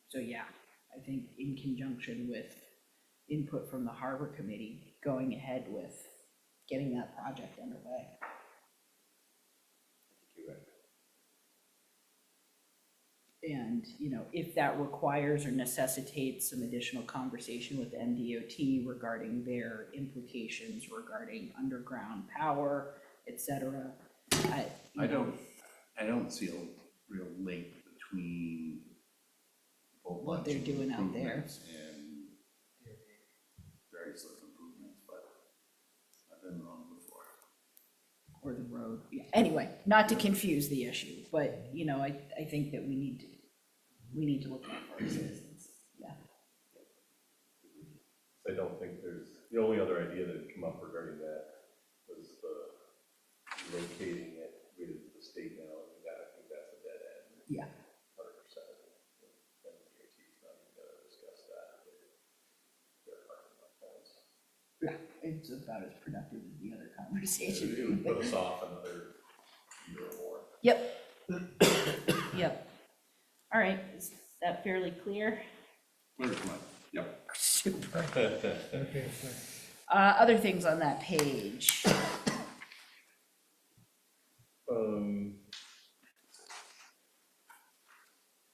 So yeah, I think in conjunction with input from the harbor committee, going ahead with getting that project underway. You're right. And, you know, if that requires or necessitates some additional conversation with MDOT regarding their implications regarding underground power, et cetera. I don't see a real link between a whole What bunch they're of doing out there. improvements and various little improvements, but I've been wrong before. Or the road, yeah, anyway, not to confuse the issue, but, you know, I think that we need to look out for our citizens, yeah. I don't think the only other idea that had come up regarding that was the locating it with the state now, I think that's a dead end. Yeah. 100%. And DOT's not even gonna discuss that. They're parking lot plans. Yeah, it's about as productive as the other It conversation. would put us off another year or more. Yep, Yep. All right, is that fairly clear? Where's mine? Yep. Super. Okay, so Other things on that page.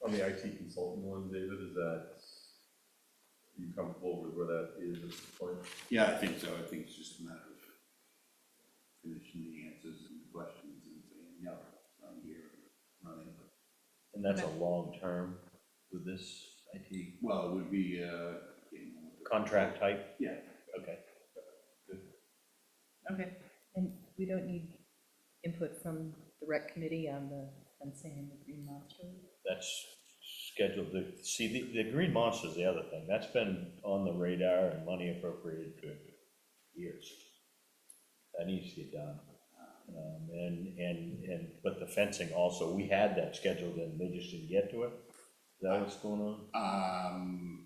On the IT consultant one, David, is that, are you comfortable with where that is at this point? Yeah, I think so. I think it's just a matter of finishing the answers and questions and saying, yep, I'm here, running. And that's a long term with this IT Well, it would be, contract type? yeah. Okay. Okay. And we don't need input from the rec committee on the fencing and the green monster? That's scheduled to, see, the Green Monster's the other thing. That's been on the radar and money appropriated for years. That needs to get done. But the fencing also, we had that scheduled and they just didn't get to it. Is that what's going on?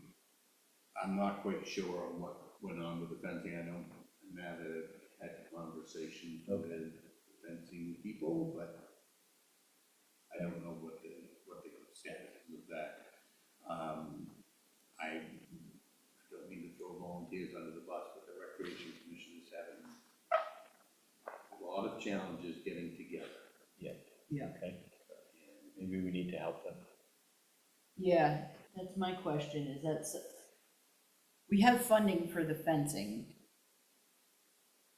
I'm not quite sure what went on with the fencing. I know Matt had a conversation with the fencing people, but I don't know what the status is of that. I don't mean to throw volunteers under the bus, but the Recreation Commission is having a lot of challenges getting together. Yeah. Okay. Maybe we need to help them. Yeah, that's my question, is we have funding for the fencing.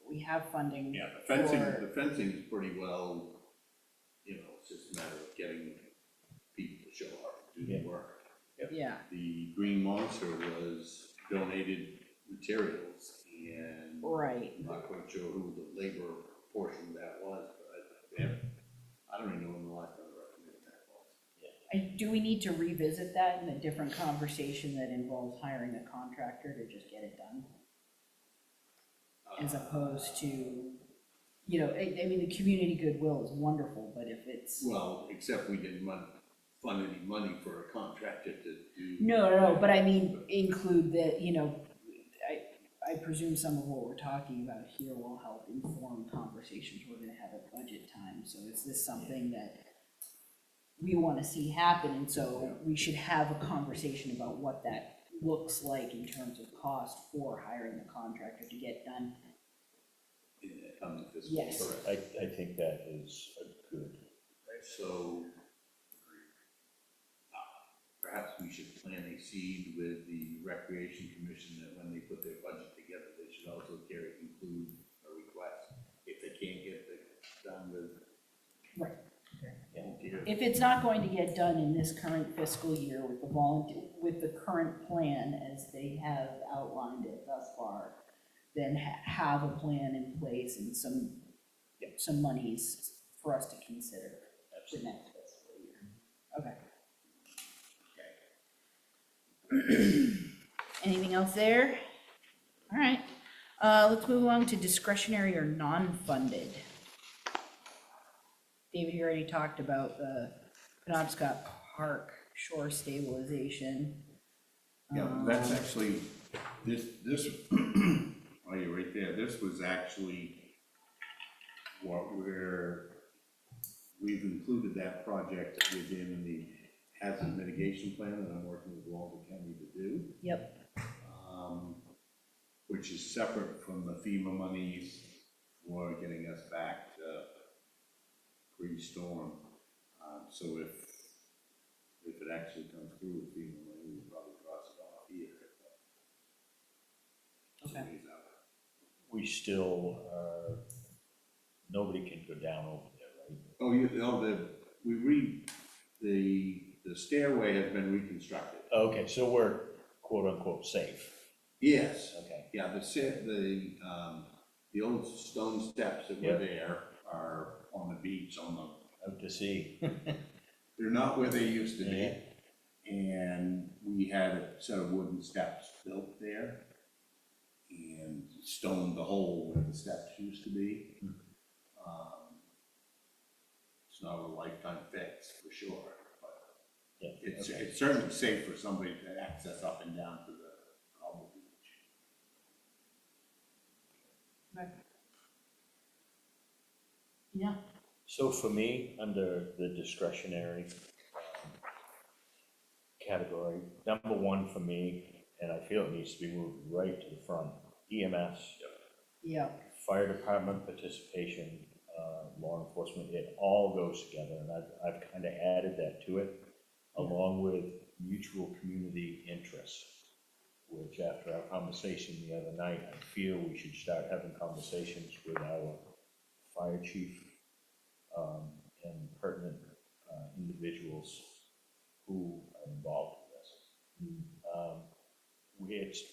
We have funding. Yeah, for- the fencing is pretty well, it's just a matter of getting people to show up, do the work. Yeah, The Green Monster was donated materials, and right. I'm not quite sure who the labor portion of that was, but I don't even know when the last time I recommended that was. And do we need to revisit that in a different conversation that involves hiring a contractor to just get it done? As opposed to, I mean, the community goodwill is wonderful, but if it's. Well, except we didn't fund any money for a contractor to do. No, but I mean, include that, I presume some of what we're talking about here will help inform conversations we're gonna have at budget time. So is this something that we wanna see happen? And so we should have a conversation about what that looks like in terms of cost for hiring the contractor to get done. In the coming fiscal year. Yes. I think that is a good. So perhaps we should plant a seed with the Recreation Commission that when they put their budget together, they should also include a request if they can't get it done with. Right. volunteers. If it's not going to get done in this current fiscal year with with the current plan as they have outlined it thus far, then have a plan in place and some monies for us to consider for next fiscal year. Okay. Anything else there? All right, let's move along to discretionary or non-funded. David, you already talked about the Penobscot Park shore stabilization. Yeah, that's actually, this, oh, you're right there, this was actually what we've included that project within the hazard mitigation plan that I'm working with Walter County to do. Yep. Which is separate from the FEMA monies for getting us back to pre-storm. So if it actually comes through with FEMA money, we'll probably cross it off here. Okay. We still, nobody can go down over there, right? The stairway has been reconstructed. Okay, so we're quote unquote safe. Yes. Okay. Yeah, the old stone steps that were Yep. there are on the beach, Out to sea. they're not where they used to Yeah. be. And we had a set of wooden steps built there and stoned the hole where the steps used to be. It's not a lifetime fix for sure, but Yeah. it's okay. certainly safe for somebody to access up and down to the Hubble Beach. Yeah. So for me, under the discretionary category, number one for me, and I feel it needs to be moved right to the front, EMS, Yeah. fire department participation, law enforcement, it all goes together, and I've kind of added that to it, along with mutual community interests, which after our conversation the other night, I feel we should start having conversations with our fire chief, and pertinent, individuals who are involved in this.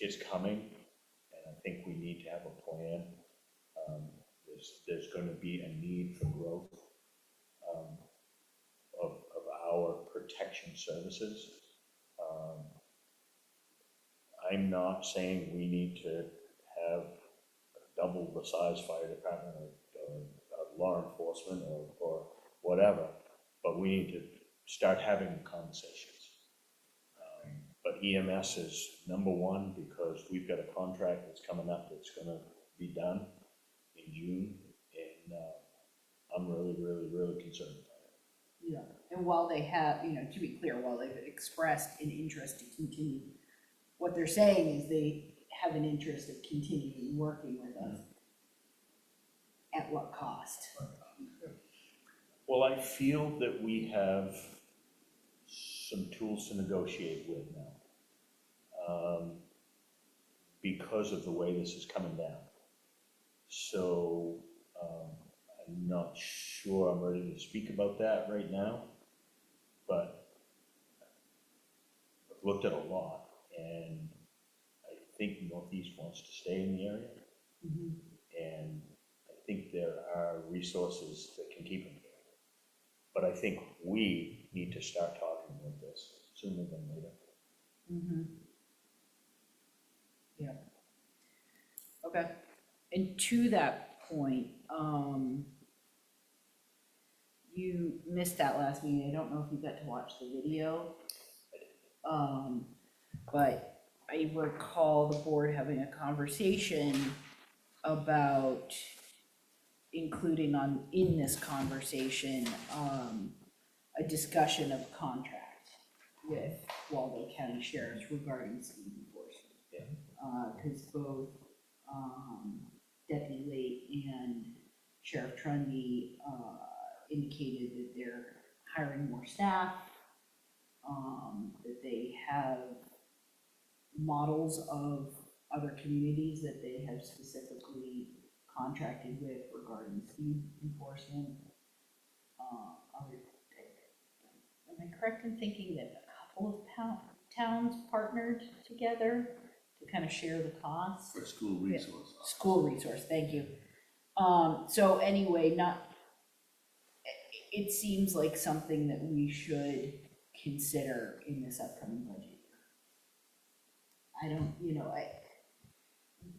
It's coming, and I think we need to have a plan. There's gonna be a need for growth, of our protection services. I'm not saying we need to have double the size fire department or law enforcement or whatever, but we need to start having conversations. But EMS is number one because we've got a contract that's coming up that's gonna be done in June, and I'm really, really, really concerned about it. Yeah, and while they have, to be clear, while they've expressed an interest to continue, what they're saying is they have an interest of continuing working with us. At what cost? Well, I feel that we have some tools to negotiate with now, because of the way this is coming down. So, I'm not sure I'm ready to speak about that right now, but I've looked at a lot, and I think Northeast wants to stay in the area. And I think there are resources that can keep them here. But I think we need to start talking about this sooner than later. Yeah. Okay, and to that point, you missed that last meeting, I don't know if you got to watch the video. But I recall the board having a conversation about including in this conversation, a discussion of contract with Waldo County Sheriffs regarding speed enforcement. Cause both, Deputy Late and Sheriff Trundy, indicated that they're hiring more staff, that they have models of other communities that they have specifically contracted with regarding speed enforcement. Am I correct in thinking that a couple of towns partnered together to kind of share the costs? For school resource. School resource, thank you. So anyway, it seems like something that we should consider in this upcoming budget. I don't,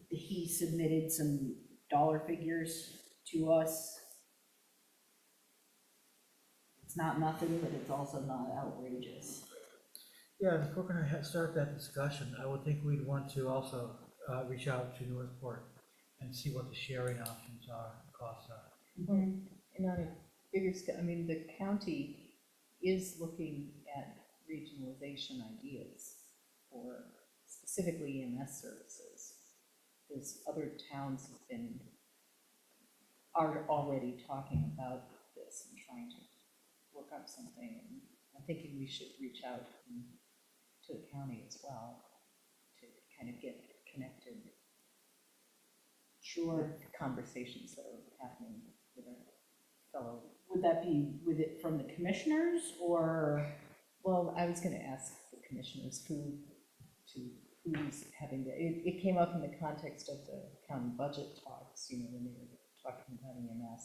he submitted some dollar figures to us. It's not nothing, but it's also not outrageous. Yeah, if we're gonna start that discussion, I would think we'd want to also reach out to Northport and see what the sharing options are, costs are. And on a bigger scale, I mean, the county is looking at regionalization ideas for specifically EMS services. There's other towns are already talking about this and trying to work out something. And I'm thinking we should reach out to the county as well to kind of get connected. Sure. Conversations that are happening with our fellow. Would that be with it from the commissioners or? Well, I was gonna ask the commissioners who's having it came up in the context of the county budget talks, when they were talking about EMS.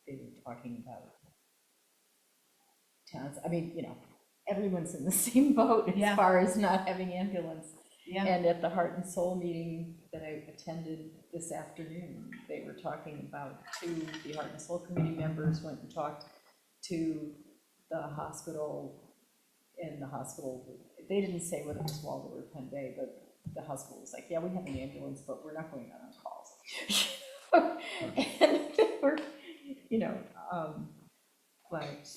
They were talking about towns, everyone's in the same boat as far as not having ambulance. Yeah. And at the Heart and Soul meeting that I attended this afternoon, they were talking about the Heart and Soul committee members went and talked to the hospital, and the hospital, they didn't say whether it was Waldo or Penn Bay, but the hospital was like, yeah, we have an ambulance, but we're not going out on calls. And but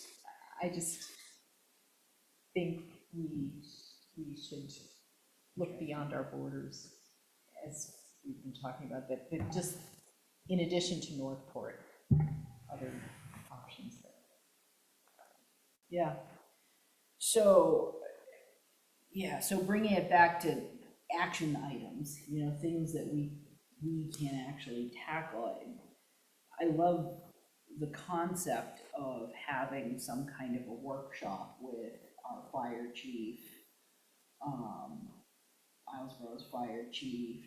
I just think we should look beyond our borders, as we've been talking about, that just in addition to Northport, other options there. Yeah. So, yeah, so bringing it back to action items, things that we can actually tackle. I love the concept of having some kind of a workshop with our fire chief, Islesboro's fire chief,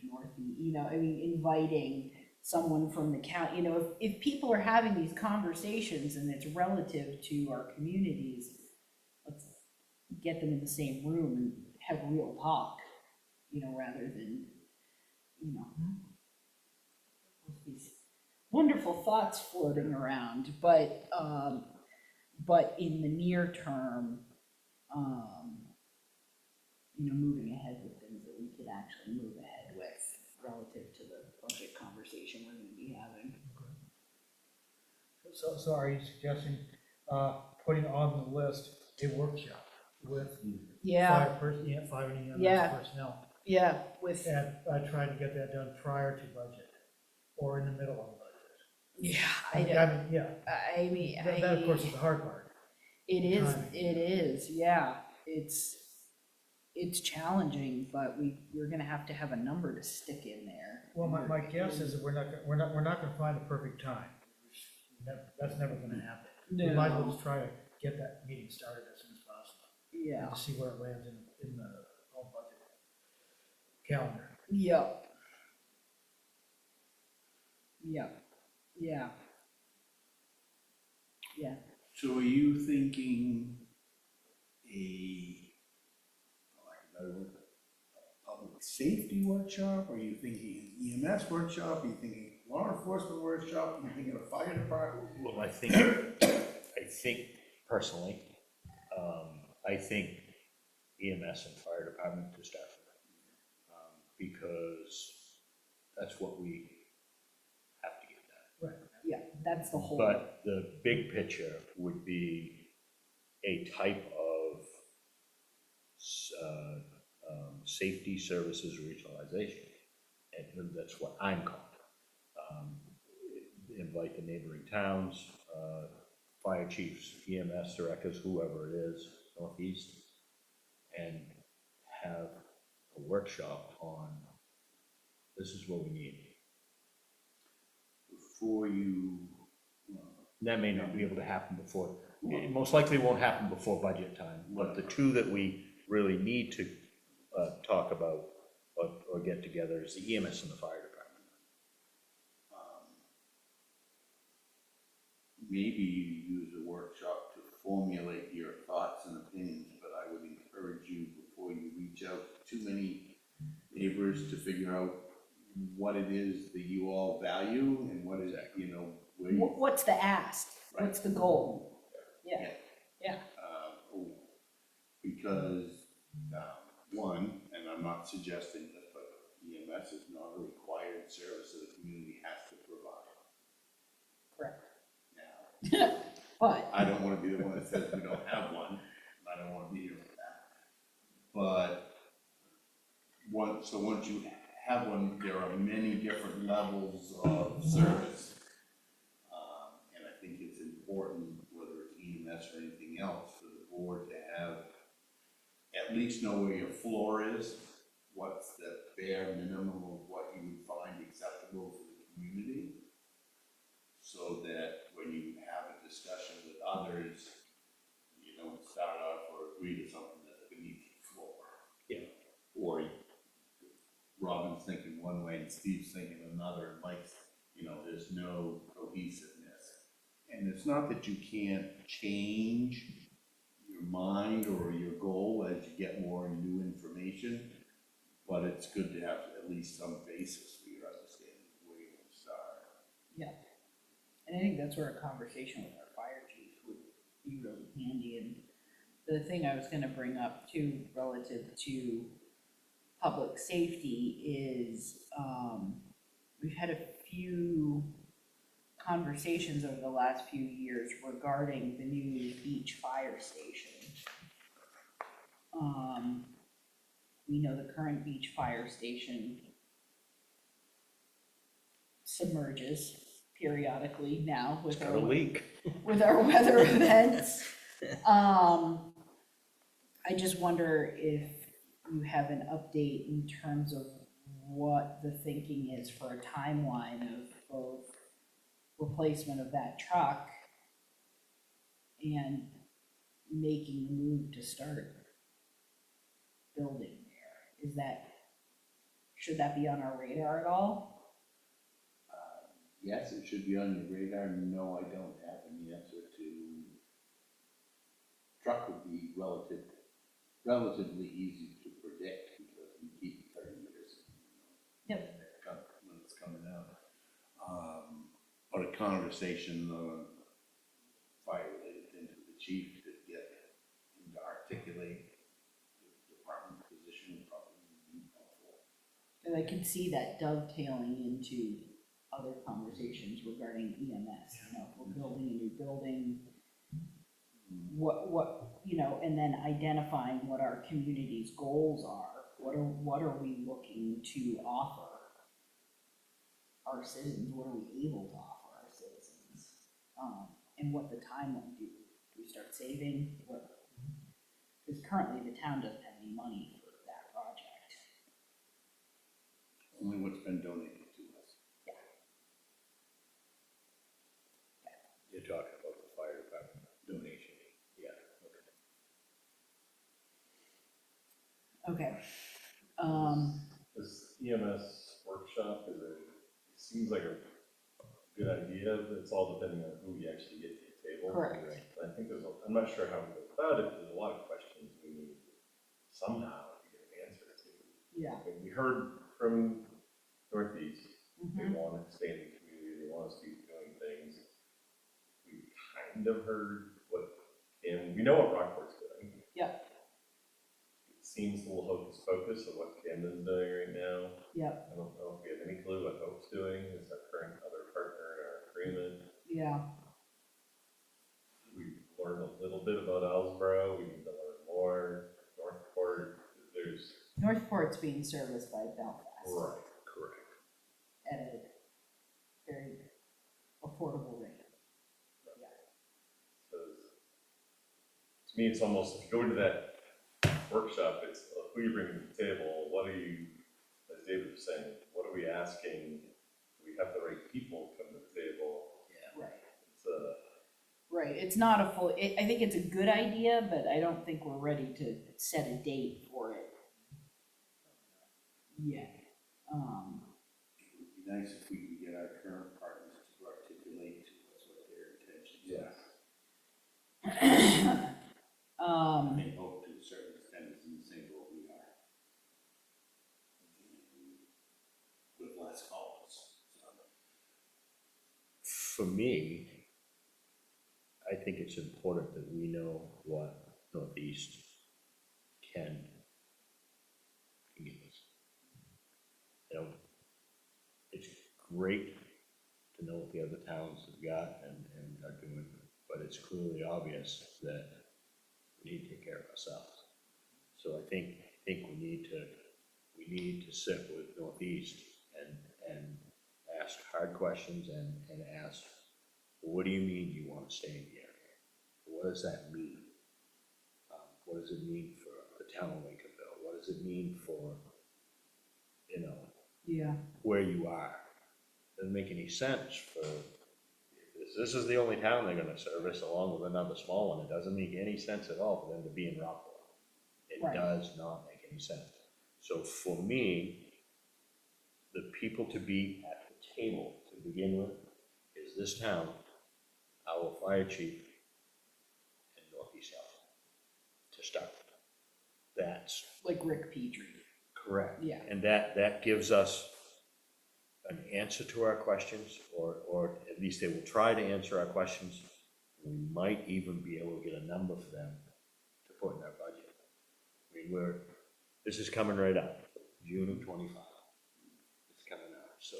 inviting someone from the county, if people are having these conversations and it's relative to our communities, let's get them in the same room and have real talk, rather than, these wonderful thoughts floating around, but in the near term, moving ahead with things that we could actually move ahead with relative to the budget conversation we're gonna be having. So are you suggesting, putting on the list a workshop with Yeah, five EMS Yeah. personnel? yeah, with, And I tried to get that done prior to budget, or in the middle of budget. yeah, Yeah, I mean, that of course is the hard part. It is, Timing. yeah, it's challenging, but we're gonna have to have a number to stick in there. Well, my guess is that we're not gonna find the perfect time. That's never gonna happen. We might as well just try to get that meeting started as soon as possible. Yeah, And to see where it lands in the whole budget calendar. yep. Yep, yeah. Yeah, So are you thinking for lack of a better word, a public safety workshop? Are you thinking an EMS workshop? Are you thinking law enforcement workshop? Are you thinking a fire department? Well, I think personally, I think EMS and fire department to start with. Because that's what we have to get done. yeah, that's the whole. But the big picture would be a type of safety services regionalization, and that's what I'm calling it. Invite the neighboring towns, fire chiefs, EMS directors, whoever it is, Northeast, and have a workshop on, this is what we need. Before you, That may not be able to happen before, it most likely won't happen before budget time, but the two that we really need to talk about or get together is the EMS and the fire department. maybe you use a workshop to formulate your thoughts and opinions, but I would encourage you, before you reach out to too many neighbors, to figure out what it is that you all value and what is, where you. What's the ask? Right. What's the goal? Yeah, yeah. Because, one, and I'm not suggesting this, but EMS is not a required service that the community has to provide. Correct. Now, But, I don't wanna be the one that says we don't have one, and I don't wanna be here for that. But, once you have one, there are many different levels of service. And I think it's important, whether it's EMS or anything else, for the board to have, at least know where your floor is, what's the bare minimum of what you would find acceptable for the community, so that when you have a discussion with others, you don't start off or agree to something that's beneath your floor. Yeah. Or Robin's thinking one way and Steve's thinking another, and Mike's, there's no cohesiveness. And it's not that you can't change your mind or your goal as you get more new information, but it's good to have at least some basis for your understanding of where you're going to start. yeah. And I think that's where a conversation with our fire chief would be really handy. And the thing I was gonna bring up too, relative to public safety is, we've had a few conversations over the last few years regarding the new beach fire station. We know the current beach fire station submerges periodically now with Got a leak. with our weather events. I just wonder if you have an update in terms of what the thinking is for a timeline of both replacement of that truck and making the move to start building there. Should that be on our radar at all? Yes, it should be on your radar. No, I don't have an answer to. Truck would be relatively easy to predict because we keep 30 years. Yep. When it's coming out. But a conversation, fire related thing to the chief to get him to articulate the department position would probably be helpful. And I can see that dovetailing into other conversations regarding EMS, you know, if we're building a new building, what, you know, and then identifying what our community's goals are. What are we looking to offer our citizens? What are we able to offer our citizens? And what the timeline do we start saving? Because currently the town doesn't have any money for that project. Only what's been donated to us. You're talking about the fire department donation, yeah, okay. Okay. This EMS workshop it seems like a good idea, but it's all depending on who we actually get to the table. Correct. I think I'm not sure how we go about it, there's a lot of questions we need somehow to get an answer to. Yeah. I mean, we heard from Northeast, they Mhm. want to stay in the community, they want us to keep doing things. We kind of heard we know what Rockport's doing. Yeah. It seems a little hocus pocus of what Camden's doing right now. Yep. I don't know if we have any clue what Hope's doing, is our current other partner in our agreement. Yeah. We learned a little bit about Ellsboro, we need to learn more. Northport, Northport's being serviced by Belfast right, correct. at a very affordable rate. So to me, it's almost, if you go into that workshop, it's who you bring to the table, what are you, as David was saying, what are we asking? Do we have the right people come to the table? Right. It's Right, it's not a full, I think it's a good idea, but I don't think we're ready to set a date for it yet. It would be nice if we could get our current partners to articulate to us what their intentions are. They hope to a certain extent is in the same boat we are. With less calls. For me, I think it's important that we know what Northeast can give us. You know, it's great to know what the other towns have got and are doing, but it's clearly obvious that we need to take care of ourselves. So I think we need to sit with Northeast and ask hard questions and ask, what do you mean you want to stay in the area? What does that mean? What does it mean for the town of Lincolnville? What does it mean for, you know, Yeah. where you are? Doesn't make any sense for, if this is the only town they're gonna service along with another small one, it doesn't make any sense at all for them to be in Rockport. It Right. does not make any sense. So for me, the people to be at the table to begin with is this town, our fire chief, and Northeast Health, to start. That's Like Rick Petrie. correct. Yeah. And that gives us an answer to our questions, or at least they will try to answer our questions. We might even be able to get a number for them to put in our budget. I mean, this is coming right up, June of '25. It's coming up, so.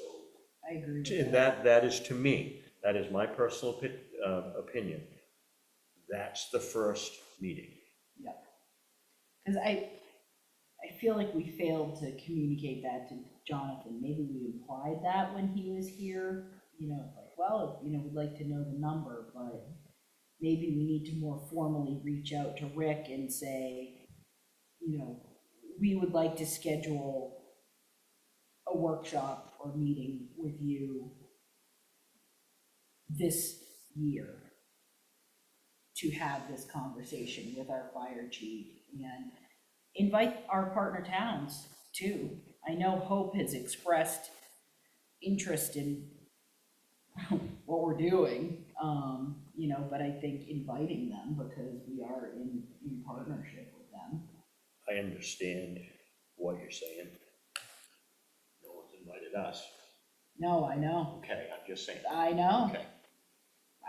I agree with And that. that is to me, that is my personal opinion. That's the first meeting. Yeah. Because I feel like we failed to communicate that to Jonathan. Maybe we implied that when he was here, you know, like, well, you know, we'd like to know the number, but maybe we need to more formally reach out to Rick and say, you know, we would like to schedule a workshop or meeting with you this year to have this conversation with our fire chief and invite our partner towns too. I know Hope has expressed interest in what we're doing, you know, but I think inviting them because we are in partnership with them. I understand what you're saying. No one's invited us. No, I know, Okay, I'm just saying. I know. Okay,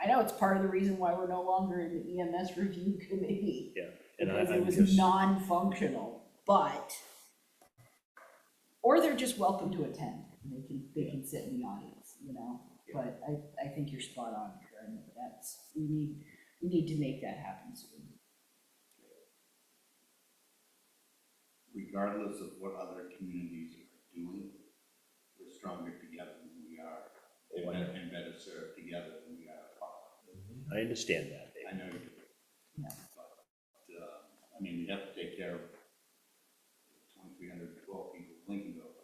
I know, it's part of the reason why we're no longer in the EMS review committee. yeah. And Because it I'm was just, non-functional, but, or they're just welcome to attend, and they can sit in the audience, you know? But I think you're spot on, Karen, we need to make that happen soon. Regardless of what other communities are doing, we're stronger together than we are, and better served together than we are apart. I understand that, Dave. I know you do. Yeah. But, I mean, we have to take care of 2,312 people in Lincolnville,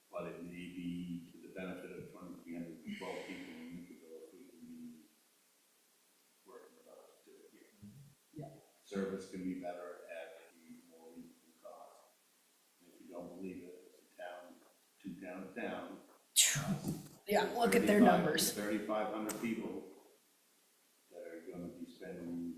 but it may be to the benefit of 2,312 people in Lincolnville if we can be working with others too. Yeah. Service can be better at a more reasonable cost. And if you don't believe it, it's a town, town to town. Yeah, look at their numbers. 3,500 people that are gonna be spending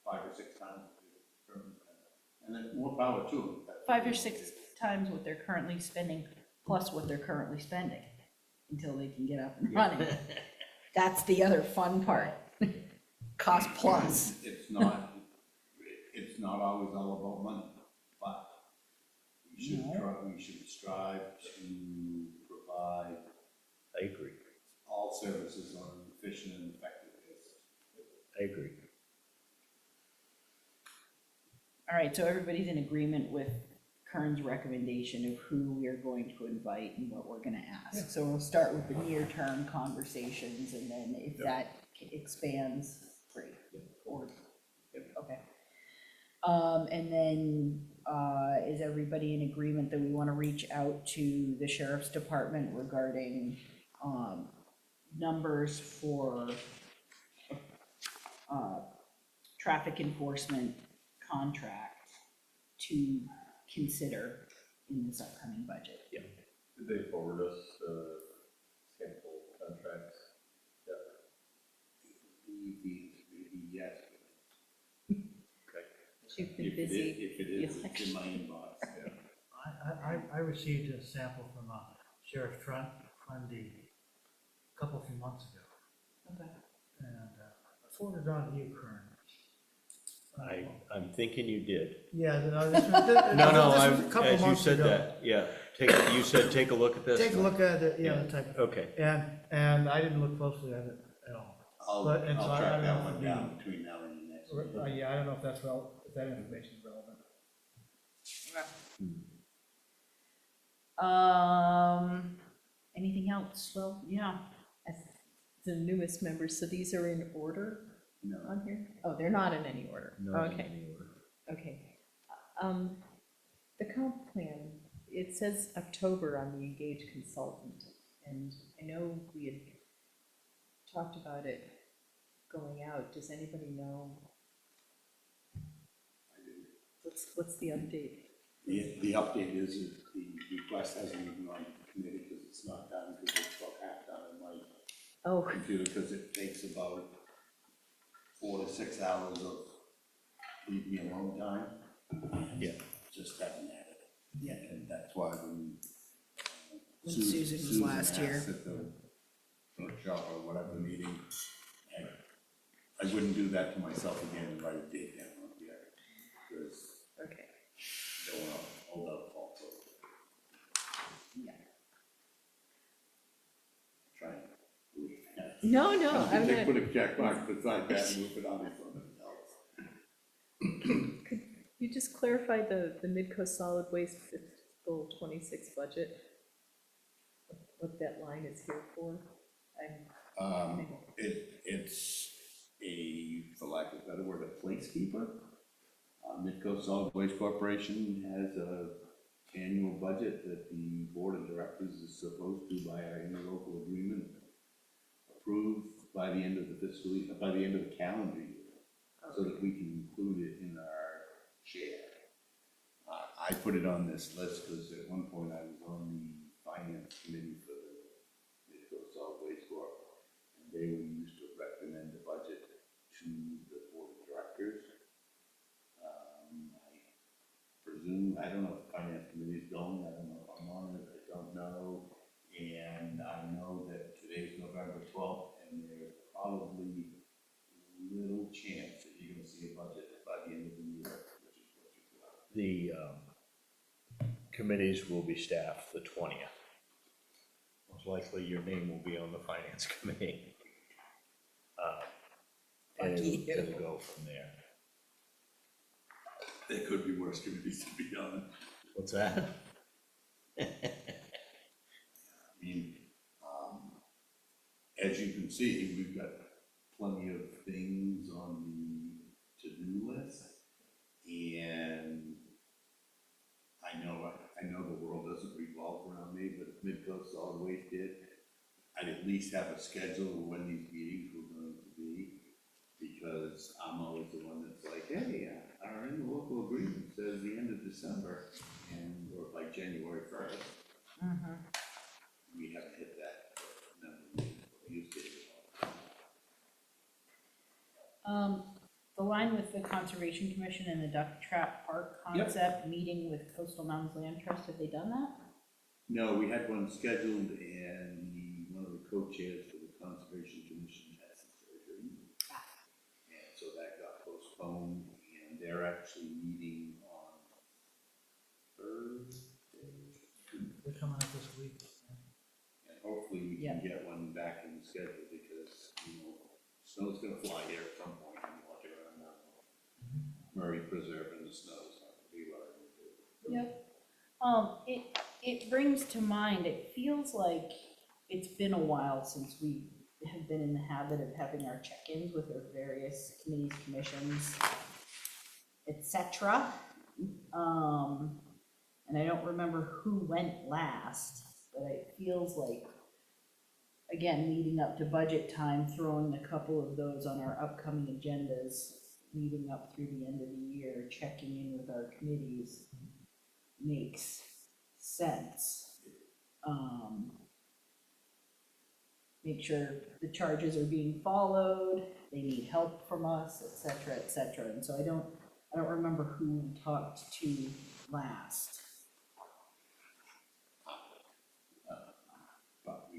5 or 6 times the current spend. And then more power to them. 5 or 6 times what they're currently spending, plus what they're currently spending, until they can get up and running. That's the other fun part. Cost plus. It's not always all about money, but we should strive to provide I agree. all services on an efficient and effective basis. I agree. All right, so everybody's in agreement with Kern's recommendation of who we are going to invite and what we're gonna ask. So we'll start with the near-term conversations, and then if that expands, great. Or, okay. And then, is everybody in agreement that we wanna reach out to the sheriff's department regarding, numbers for, traffic enforcement contract to consider in this upcoming budget? Did they forward us sample contracts? Maybe yes. You've been If it busy. is, it's in my inbox. I received a sample from Sheriff Fundy a few months ago, Okay. and I forwarded it on to you, Kern. I'm thinking you did. Yeah, this was a couple as you months said ago. that, yeah. You said take a look at this? Take a look at it, yeah, the type, Okay, and I didn't look closely at it at all. I'll And so I track don't know that if one it'd down between now and the next meeting. Yeah, I don't know if that's if that information is relevant. Anything else? Well, yeah. As the newest members, so these are in order No. on here? Oh, they're not in any order? Okay. Okay. The comp plan, it says October on the engaged consultant, and I know we had talked about it going out. Does anybody know? What's the update? The update is that the request hasn't even gone to the committee because it's not done, because it's about half done in my Oh, computer, because it takes about 4 to 6 hours of leave me alone time. Yeah. Just haven't had it yet, and that's why when Susan was last year. asked at the workshop or whatever meeting, I wouldn't do that to myself again and write a date down on here, because okay. I don't want to hold out false hope. Yeah. Try and believe that. No, I no, don't I'm think they not. put a check mark beside that and move it on to something else. Could you just clarify the Midcoast Solid Waste fiscal 26 budget? What that line is here for? It's for lack of a better word, a placekeeper. Midcoast Solid Waste Corporation has a annual budget that the board of directors is supposed to, by our interlocal agreement, approve by the end of the fiscal year, by the end of the calendar year, so that we can include it in our share. I put it on this list because at one point I was on the finance committee for the Midcoast Solid Waste Corp. And they were used to recommend the budget to the board of directors. I presume, I don't know if the finance committee is going, I don't know if I'm on it, I don't know. And I know that today's November 12th, and there's probably little chance that you're gonna see a budget by the end of the year, which is what you got. The committees will be staffed the 20th. Most likely your name will be on the finance committee. And Lucky you. it'll go from there. There could be worse committees, to be honest. What's that? I mean, as you can see, we've got plenty of things on the to-do list. And I know the world doesn't revolve around me, but if Midcoast Solid Waste did, I'd at least have a schedule of when these meetings were going to be. Because I'm always the one that's like, hey, our interlocal agreement says the end of December, and, or by January 1st. We haven't hit that number. You did. The line with the Conservation Commission and the Duck Trap Park Yep. concept, meeting with Coastal Mountains Land Trust, have they done that? No, we had one scheduled, and one of the co-chairs for the Conservation Commission had some surgery. And so that got postponed, and they're actually meeting on Thursday. They're coming up this week. And hopefully we can get one back in the schedule, because, snow's gonna fly here at some point, and walk around Murray Preserve in the snow, it's not gonna be what I would do. Yep. It brings to mind, it feels like it's been a while since we have been in the habit of having our check-ins with our various committees, commissions, et cetera. And I don't remember who went last, but it feels like, again, leading up to budget time, throwing a couple of those on our upcoming agendas, leading up through the end of the year, checking in with our committees makes sense. Make sure the charges are being followed, they need help from us, et cetera, et cetera. And so I don't remember who we talked to last. But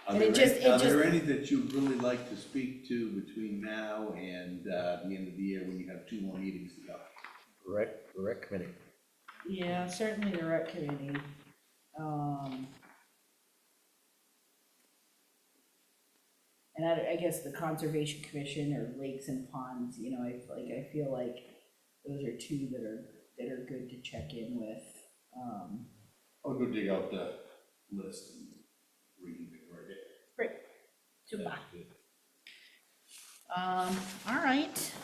And it just- Are there any that you'd really like to speak to between now and the end of the year, when you have 2 more meetings to go? Rec committee. Yeah, certainly the rec committee. And I guess the Conservation Commission or Lakes and Ponds, I feel like those are two that are good to check in with. I'll go dig out the list and reinvigorate it. Great. Super. All right.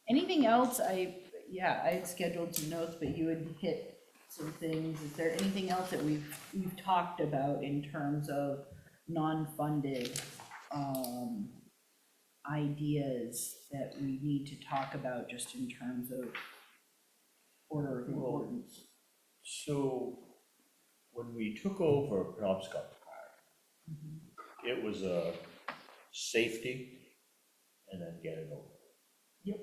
Anything else? I had scheduled some notes, but you had hit some things. Is there anything else that we've talked about in terms of non-funded, ideas that we need to talk about just in terms of order of importance? So, when we took over Penobscot Park, it was a safety and then get it over. Yep.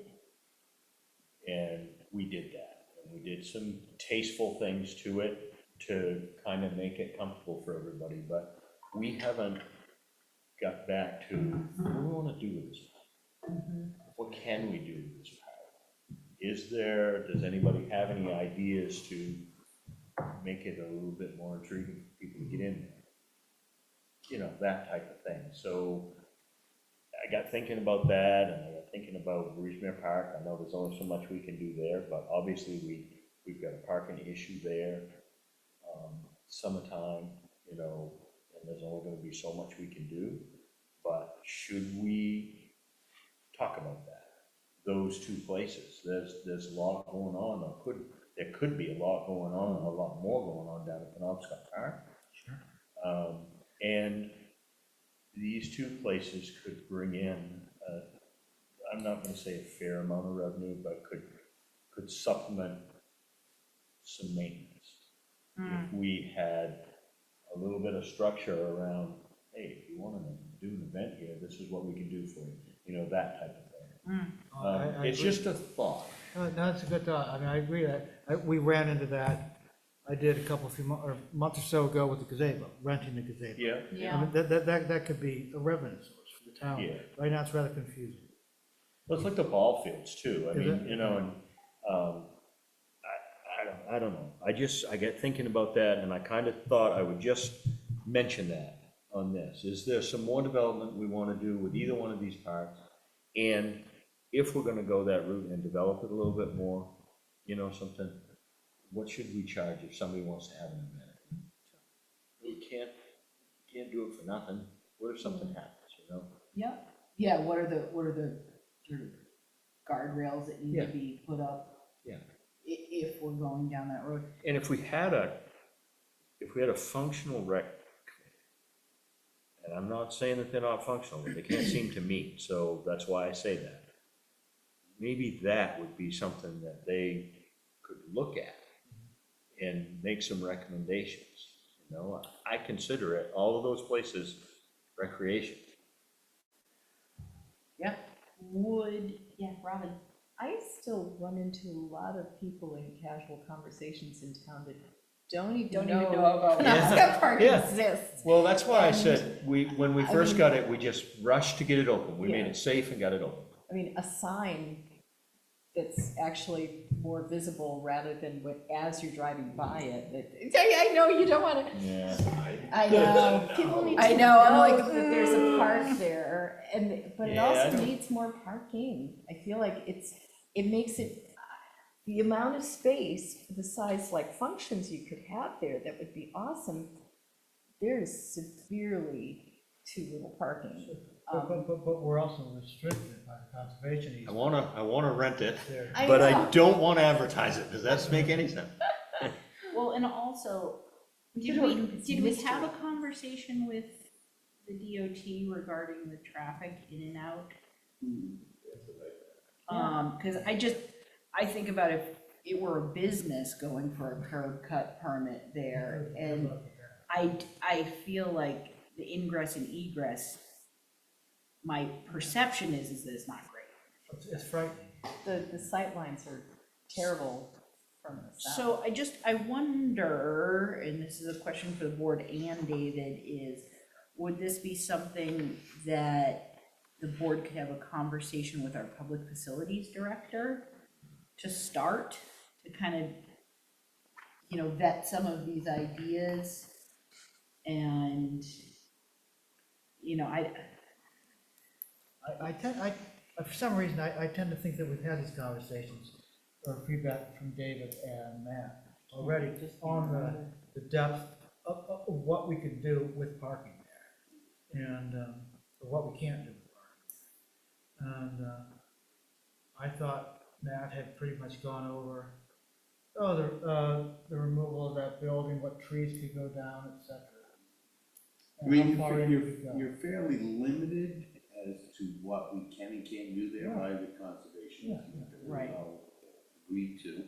And we did that, and we did some tasteful things to it to kind of make it comfortable for everybody, but we haven't got back to, what do we want to do with this park? What can we do with this park? Does anybody have any ideas to make it a little bit more intriguing for people to get in you know, that type of thing. So I got thinking about that, and I got thinking about Breezemere Park. I know there's only so much we can do there, but obviously we've got a parking issue there. Summertime, you know, and there's only gonna be so much we can do. But should we talk about that? Those two places, there's a lot going on, or there could be a lot going on, a lot more going on down at Penobscot Park. Sure. And these two places could bring in, I'm not gonna say a fair amount of revenue, but could supplement some maintenance. If we had a little bit of structure around, hey, if you wanna do an event here, this is what we can do for you, you know, that type of thing. I It's agree. just a thought. No, that's a good thought. I mean, I agree that, we ran into that. I did a month or so ago with the gazebo, renting the gazebo. Yeah. I mean, that could be a revenue source for the town. Yeah. Right now, it's rather confusing. Let's look at ball fields too, I Is mean, it? you know, and, I don't know, I get thinking about that, and I kind of thought I would just mention that on this. Is there some more development we want to do with either one of these parks? And if we're gonna go that route and develop it a little bit more, you know, something, what should we charge if somebody wants to have an event? You can't do it for nothing. What if something happens, you know? Yeah. Yeah, what are the sort of guardrails that need Yeah. to be put up? Yeah. If we're going down that road. And if we had a functional rec, and I'm not saying that they're not functional, but they can't seem to meet, so that's why I say that. Maybe that would be something that they could look at and make some recommendations, you know? I consider it, all of those places, recreation. Yeah. Robin. I still run into a lot of people in casual conversations in town that don't even know about Penobscot Park Yeah. exists. Well, that's why I And, said, when we I first mean- got it, we just rushed to get it open. We made Yeah. it safe and got it open. I mean, a sign that's actually more visible rather than as you're driving by it. I know you don't want to, Yeah. I know, people need to I know, I'm like, that there's a park there, but it Yeah, I also know. needs more parking. I feel like it makes it, the amount of space, the size like functions you could have there, that would be awesome. There is severely too little parking. But we're also restricted by the conservation I easement wanna rent it, there. but I know. don't wanna advertise it. Does that make any sense? Well, and also, should open this did we have a mystery. conversation with the DOT regarding the traffic in and out? Cause I think about if it were a business going for a curb cut permit there, and I feel like the ingress and egress, my perception is that it's not great. It's frightening. The sightlines are terrible from the south. So I wonder, and this is a question for the board and David, is would this be something that the board could have a conversation with our public facilities director to start, to kind of, you know, vet some of these ideas? And, you know, For some reason, I tend to think that we've had these conversations, or feedback from David and Matt already, just on the depth of what we could do with parking there, and or what we can't do with parking. And I thought Matt had pretty much gone over, the removal of that building, what trees could go down, et cetera. I mean, And how far in we could go. you're fairly limited as to what we can and can't do there by the conservation. Yeah, easement that we Right. all agreed to.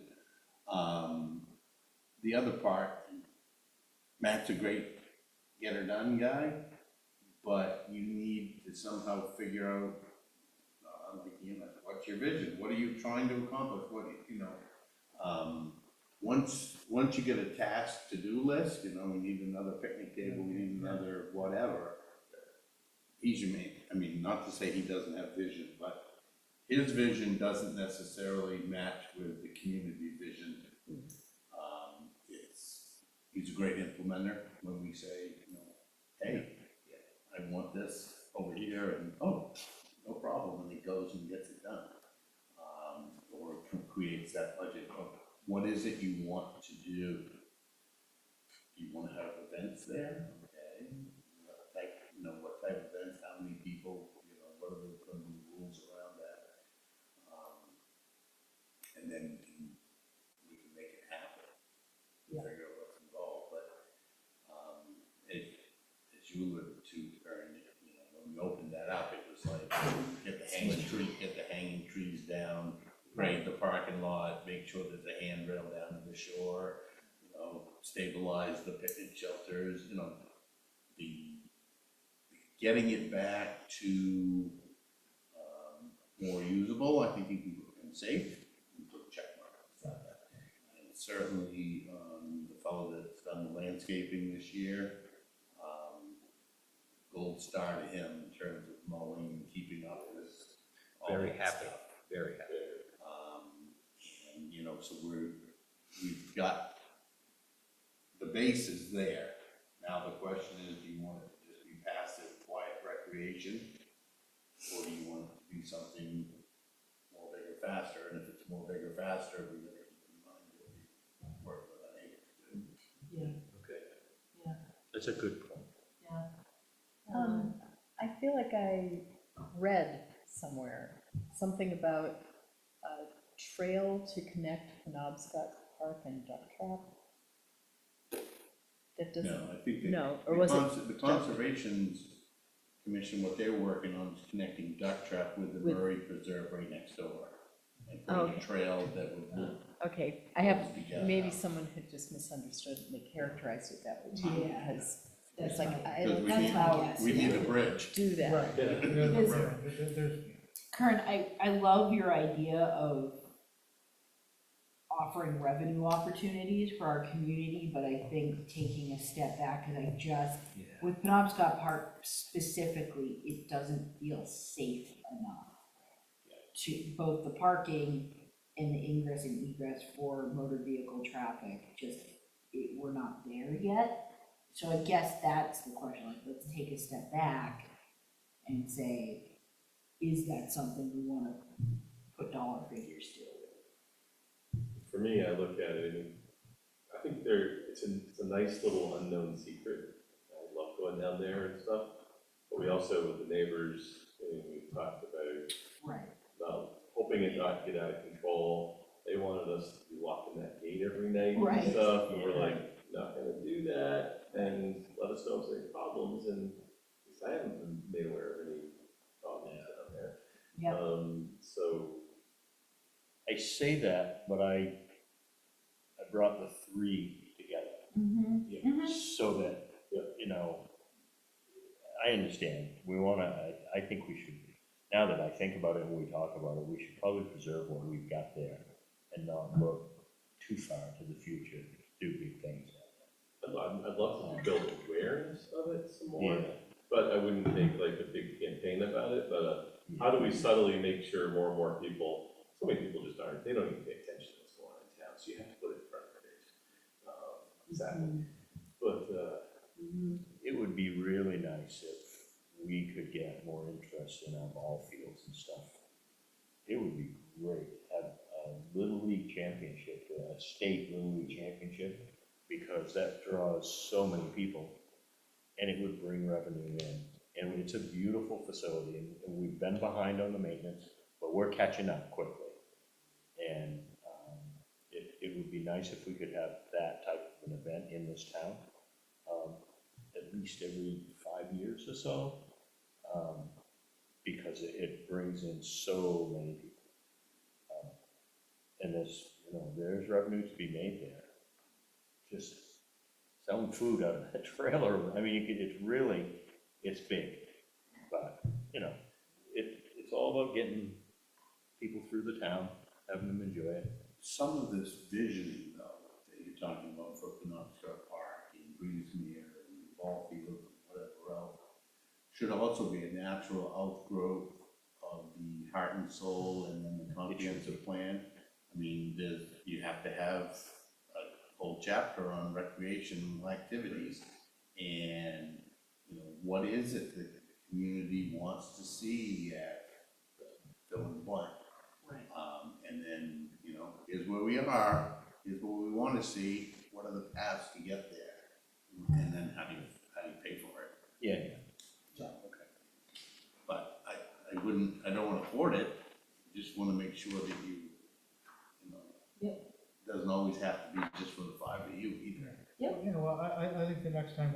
The other part, Matt's a great get-her-done guy, but you need to somehow figure out, like, you know, what's your vision? What are you trying to accomplish? What, you know, once you get a task to-do list, you know, we need another picnic table, we need another whatever. He's your main, I mean, not to say he doesn't have vision, but his vision doesn't necessarily match with the community vision. He's a great implementer when we say, you know, hey, I want this over here, and, oh, no problem, and he goes and gets it done. Or creates that budget of what is it you want to do? Do you wanna have events there? Okay. What type, what type of events, how many people, what are the gonna be rules around that? And then we can make it happen. Figure out what's involved, but, as you alluded to, Karen, when we opened that up, it was like, get the hanging trees down, grade the parking lot, make sure there's a handrail down to the shore, stabilize the picnic shelters, the getting it back to, more usable, I think you can, and safe, we put a check mark beside that. And certainly, the fellow that's done the landscaping this year, gold star to him in terms of mowing and keeping up with all Very that happy, stuff. very happy. And, so we've got, the base is there. Now the question is, do you want it to just be passive, quiet recreation? Or do you want it to be something more bigger, faster? And if it's more bigger, faster, we gotta keep in mind that we work with our neighbors too. Okay. Yeah. That's a good point. I feel like I read somewhere something about a trail to connect Penobscot Park and Duck Trap. That doesn't, No, I think that. no, or was it? The Conservation's Commission, what they're working on is connecting Duck Trap with the With- Murray Preserve right next door. And Oh, putting a okay. trail that would loop. Okay, I have, Together. maybe someone had just misunderstood and they characterized it that way too, Yeah. because it's like, Because we that's need- how We need a bridge. do that. Right. Because- There's, Karen, I love your idea of offering revenue opportunities for our community, but I think taking a step back, because with Penobscot Park specifically, it doesn't feel safe enough to both the parking and the ingress and egress for motor vehicle traffic, we're not there yet. So I guess that's the question, like, let's take a step back and say, is that something we wanna put dollar figures to? For me, I look at it, and I think it's a nice little unknown secret. I love going down there and stuff, but we also, with the neighbors, and we've talked about, Right. hoping it not get out of control. They wanted us to be locking that gate every night Right. and stuff, and we're like, not gonna do that, and let us know if there's any problems, and because I haven't been made aware of any problems down there. Yeah. So, I say that, but I brought the three together. Mm-hmm. So that, I understand, we wanna, I think we should, now that I think about it and we talk about it, we should probably preserve what we've got there and not look too far to the future, to do big things. I'd love to build awareness of it some more, Yeah. but I wouldn't make like a big campaign about it, but how do we subtly make sure more and more people, so many people just aren't, they don't even pay attention to what's going on in town, so you have to put it in front of their face. Exactly, but, It would be really nice if we could get more interest in our ball fields and stuff. It would be great to have a Little League championship, a state Little League championship, because that draws so many people, and it would bring revenue in. And it's a beautiful facility, and we've been behind on the maintenance, but we're catching up quickly. And it would be nice if we could have that type of an event in this town, at least every 5 years or so, because it brings in so many people. And there's revenue to be made there. Just selling food out of that trailer, I mean, it's big, but, it's all about getting people through the town, having them enjoy it. Some of this vision, though, that you're talking about for Penobscot Park and Greensmere and ball fields and whatever else, should also be a natural outgrowth of the heart and soul and then the comprehensive plan. I mean, you have to have a whole chapter on recreational activities, and you know, what is it that the community wants to see at fill in the blank? Right. And then, you know, here's where we are, here's what we wanna see, what are the paths to get there? And then how do you pay for it? Yeah, So, okay. But I don't wanna hoard it, just wanna make sure that you know, Yep. doesn't always have to be just for the 5 of you either. You know, I think the next time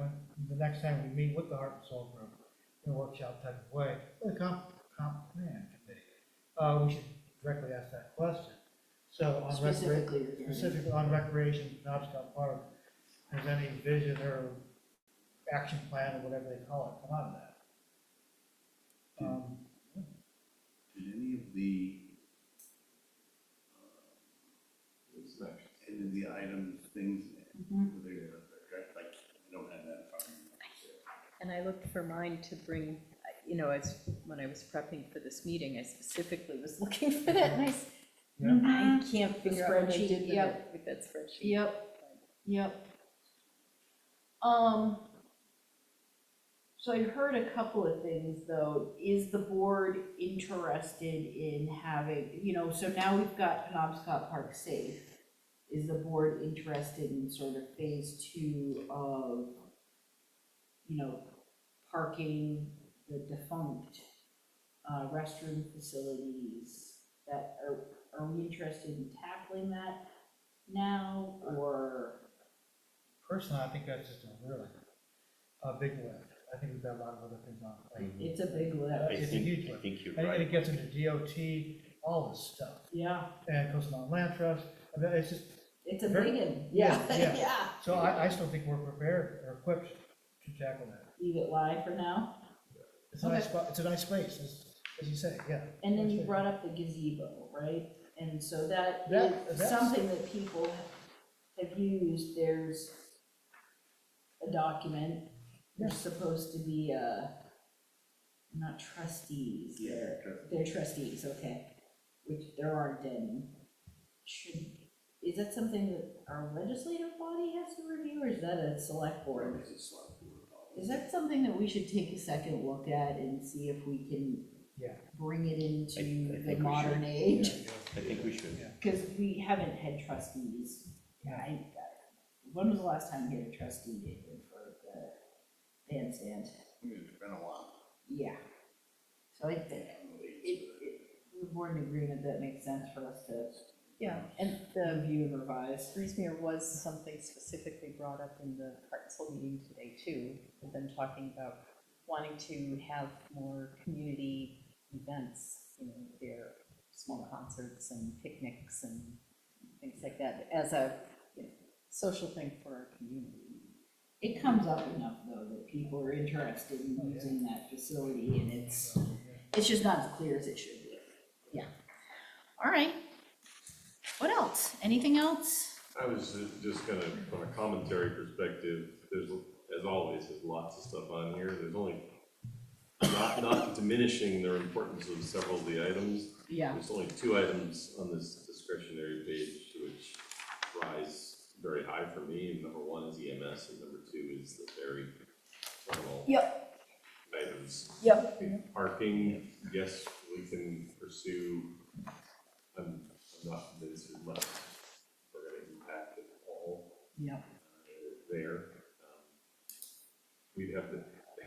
we meet with the Heart and Soul Group, in a workshop type of way, the comp plan committee, we should directly ask that question. So on Specifically regarding- specifically on recreation, Knobscott Park, is any vision or action plan or whatever they call it, come out of that? Did any of the, any of the items, things, were they addressed, like, I don't have that in front of me. And I looked for mine to bring, you know, when I was prepping for this meeting, I specifically was looking for that nice, I can't figure out what I did with it, with that spreadsheet. Yep. So I heard a couple of things, though. Is the board interested in having, you know, so now we've got Penobscot Park safe. Is the board interested in sort of phase 2 of, you know, parking the defunct restroom facilities? That are we interested in tackling that now, or? Personally, I think that's just a big lift. I think we've got a lot of other things on the plate. It's a big lift. It's a huge lift. I think you're And right. it gets into DOT, all this stuff, Yeah, and Coastal Mountain Land Trust, I mean, it's just, it's a Very- big one. yeah, Yeah, yeah. so I still think we're prepared or equipped to tackle that. Leave it live for now. It's a nice spot, it's a nice space, as you say, yeah. And then Nice you space. brought up the gazebo, right? And so that is That's- something that people have used. There's a document, there's supposed to be not trustees, they're trustees, okay, which there aren't any. Is that something that our legislative body has to review, or is that a select board? Is that something that we should take a second look at and see if we can Yeah. bring it I into think the we modern should. age? I think we should. Because we haven't had trustees. When was the last time we had a trustee, David, for the bandstand? It's been a while. Yeah. So I think we're in agreement that makes sense for us to Yeah, and the review and revise. Breezemere was something specifically brought up in the Heart and Soul meeting today too, with them talking about wanting to have more community events, you know, their small concerts and picnics and things like that, as a, you know, social thing for our community. It comes up enough, though, that people are interested in using that facility, and it's just not as clear as it should be. Yeah. All right. What else? Anything else? I was just gonna, from a commentary perspective, there's, as always, there's lots of stuff on here. There's only, not diminishing their importance of several of the items. Yeah. There's only 2 items on this discretionary page which rise very high for me. Number 1 is EMS, and number 2 is the very formal Yep. items. Yep. Parking, yes, we can pursue, I'm not convinced there's much we're gonna impact at all Yep. there. We'd have to,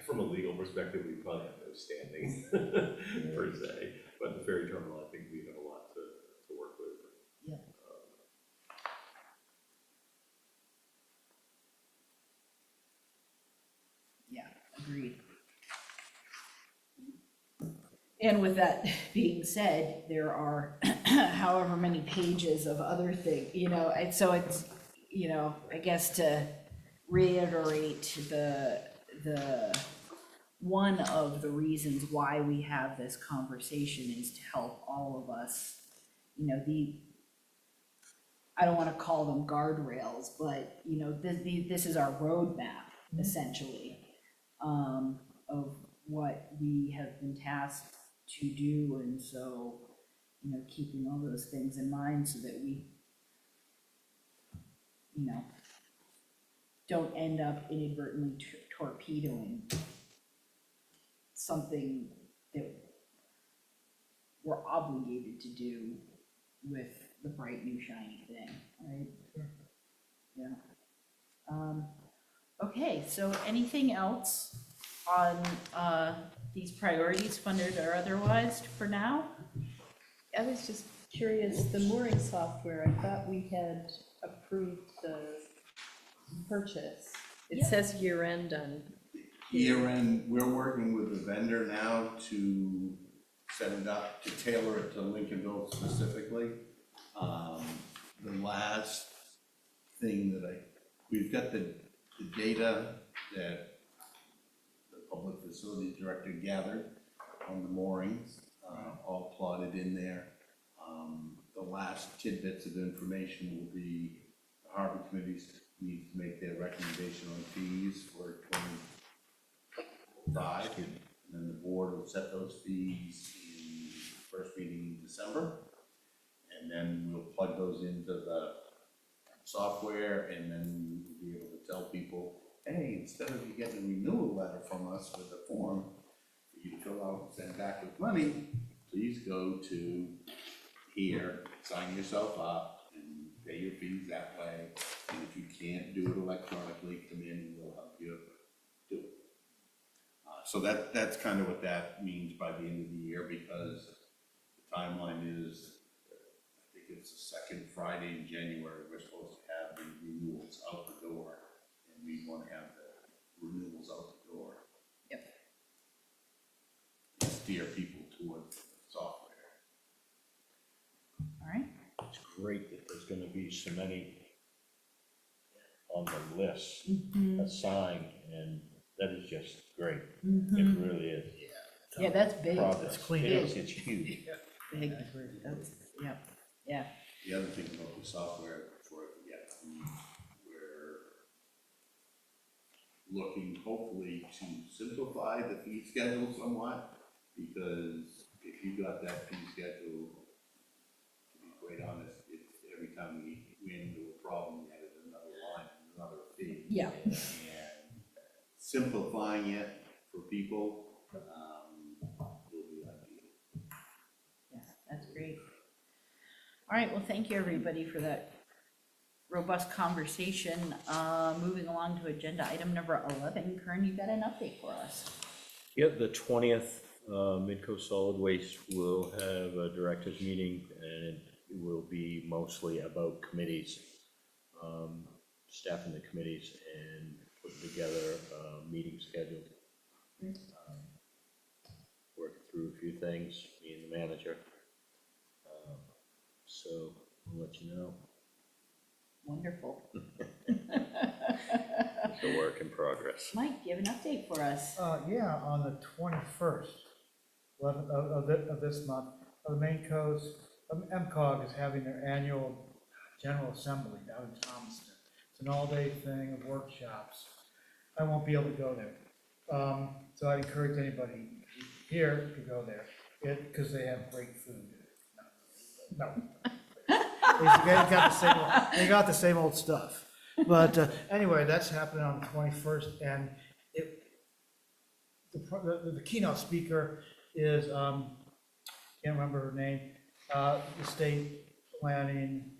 from a legal perspective, we probably have no standing per se, but the ferry terminal, I think we have a lot to work with. Yeah. Yeah, agreed. And with that being said, there are however many pages of other things, you know, and so it's, you know, I guess to reiterate the one of the reasons why we have this conversation is to help all of us, you know, I don't want to call them guardrails, but, you know, this is our roadmap, essentially, of what we have been tasked to do, and so, you know, keeping all those things in mind so that we, you know, don't end up inadvertently torpedoing something that we're obligated to do with the bright new shiny thing, right? Yeah. Okay, so anything else on, these priorities, funded or otherwise, for now? I was just curious, the mooring software, I thought we had approved the purchase. It Yeah. says year end on, Year end, we're working with the vendor now to set it up, to tailor it to Lincolnville specifically. The last thing that we've got the data that the public facilities director gathered on the moorings, all plotted in there. The last tidbits of information will be the harbor committees need to make their recommendation on fees for 25. And then the board will set those fees in the first meeting in December. And then we'll plug those into the software, and then we'll be able to tell people, hey, instead of you getting a renewal letter from us with a form for you to fill out and send back with money, please go to here, sign yourself up, and pay your fees that way. And if you can't do it electronically, come in and we'll help you do it. So that's kind of what that means by the end of the year, because the timeline is, I think it's the second Friday in January, we're supposed to have the renewals out the door, and we want to have the renewals out the door. Yep. And steer people towards the software. All right, It's great that there's gonna be so many on the list assigned, and that is just great. It really is. yeah, that's big, Progress. clean It up. is, it's huge. big, that's, yeah, yeah. The other thing about the software, before I forget, we're looking hopefully to simplify the fee schedule somewhat, because if you got that fee schedule, to be quite honest, it's every time we into a problem, we added another line, another fee. Yeah. And simplifying it for people, will be ideal. Yeah, that's great. All right, well, thank you, everybody, for that robust conversation. Moving along to agenda item number 11. Kern, you got an update for us? Yep, the 20th, Midco Solid Waste will have a directors meeting, and it will be mostly about committees, staffing the committees and putting together a meeting schedule. Working through a few things, me and the manager. So I'll let you know. Wonderful. It's a work in progress. Mike, do you have an update for us? Yeah, on the 21st, 11th of this month, the Maine Coast, MCOG is having their annual General Assembly down in Thomaston. It's an all-day thing of workshops. I won't be able to go there. So I'd encourage anybody here to go there, because they have great food. No. They got the same old stuff. But anyway, that's happening on the 21st, and the keynote speaker is, can't remember her name, the state planning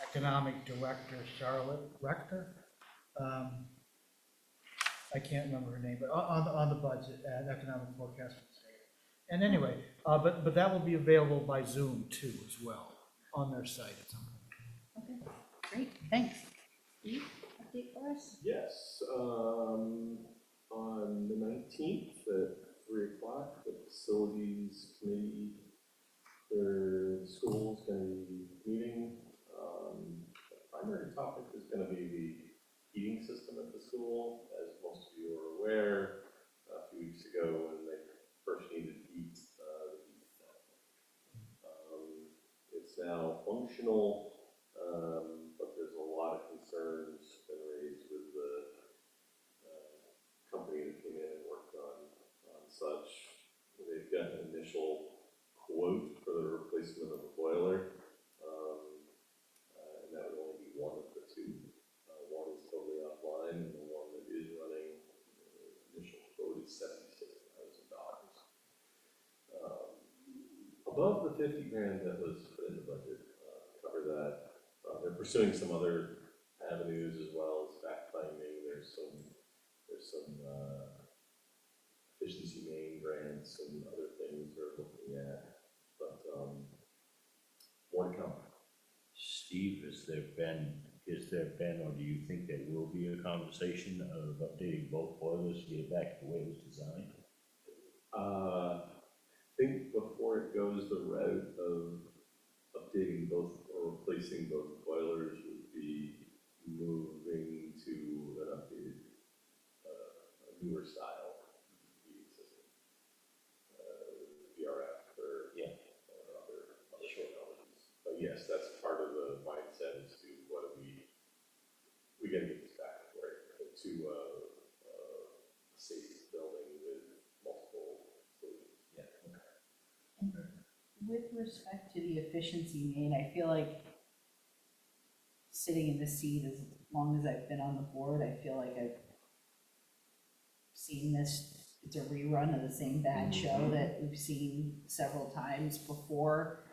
economic director, Charlotte Rector. I can't remember her name, but on the budget and economic forecast. And anyway, but that will be available by Zoom too as well on their site at some point. Okay, great, thanks. Steve, update for us? Yes, on the 19th at 3 o'clock, the facilities committee for the school is going to be meeting. The primary topic is going to be the heating system at the school. As most of you are aware, a few weeks ago when they first needed heat, it's now functional, but there's a lot of concerns been raised with the company that came in and worked on such. They've got an initial quote for the replacement of the boiler, and that would only be one of the two. One is totally offline, and the one that is running, the initial quote is $76,000. above the 50 grand that was put in the budget, cover that. They're pursuing some other avenues as well as fact finding. There's some efficiency main grants and other things they're looking at, but more to come. Steve, has there been, or do you think there will be a conversation of updating both boilers to get it back to the way it was designed? I think before it goes the route of updating both or replacing both boilers would be moving to an updated, a newer style heating system. VRF or other technologies. But yes, that's part of the mindset is to what do we gotta get this back to a safe building with multiple solutions. With respect to the efficiency main, I feel like sitting in this seat as long as I've been on the board, I feel like I've seen this, it's a rerun of the same bad show that we've seen several times before.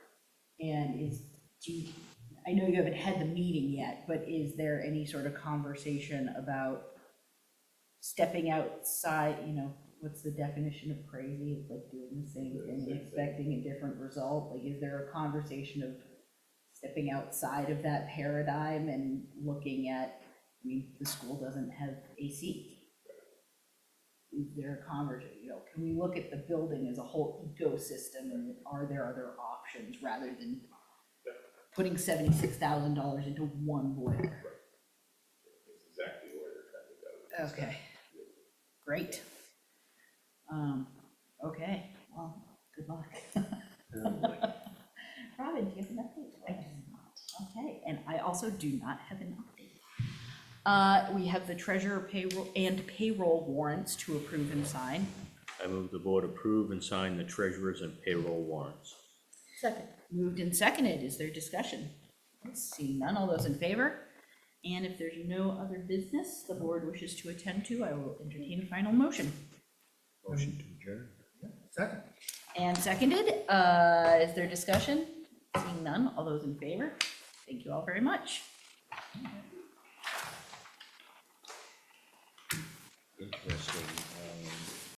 And I know you haven't had the meeting yet, but is there any sort of conversation about stepping outside, what's the definition of crazy? It's like doing the same thing and expecting a different result. Like, is there a conversation of stepping outside of that paradigm and looking at, the school doesn't have AC. Is there a conversation, can we look at the building as a whole ecosystem and are there other options rather than putting $76,000 into one boiler? That's exactly where they're trying to go. Okay, great. Okay, well, good luck. Robin, do you have an update? I do not. Okay, and I also do not have an update. We have the treasurer payroll warrants to approve and sign. I move the board approve and sign the treasurer's and payroll warrants. Second. Moved and seconded. Is there discussion? Seeing none, all those in favor? And if there's no other business the board wishes to attend to, I will entertain a final motion. Motion to adjourn. Second. And seconded, is there discussion? Seeing none, all those in favor? Thank you all very much. Interesting.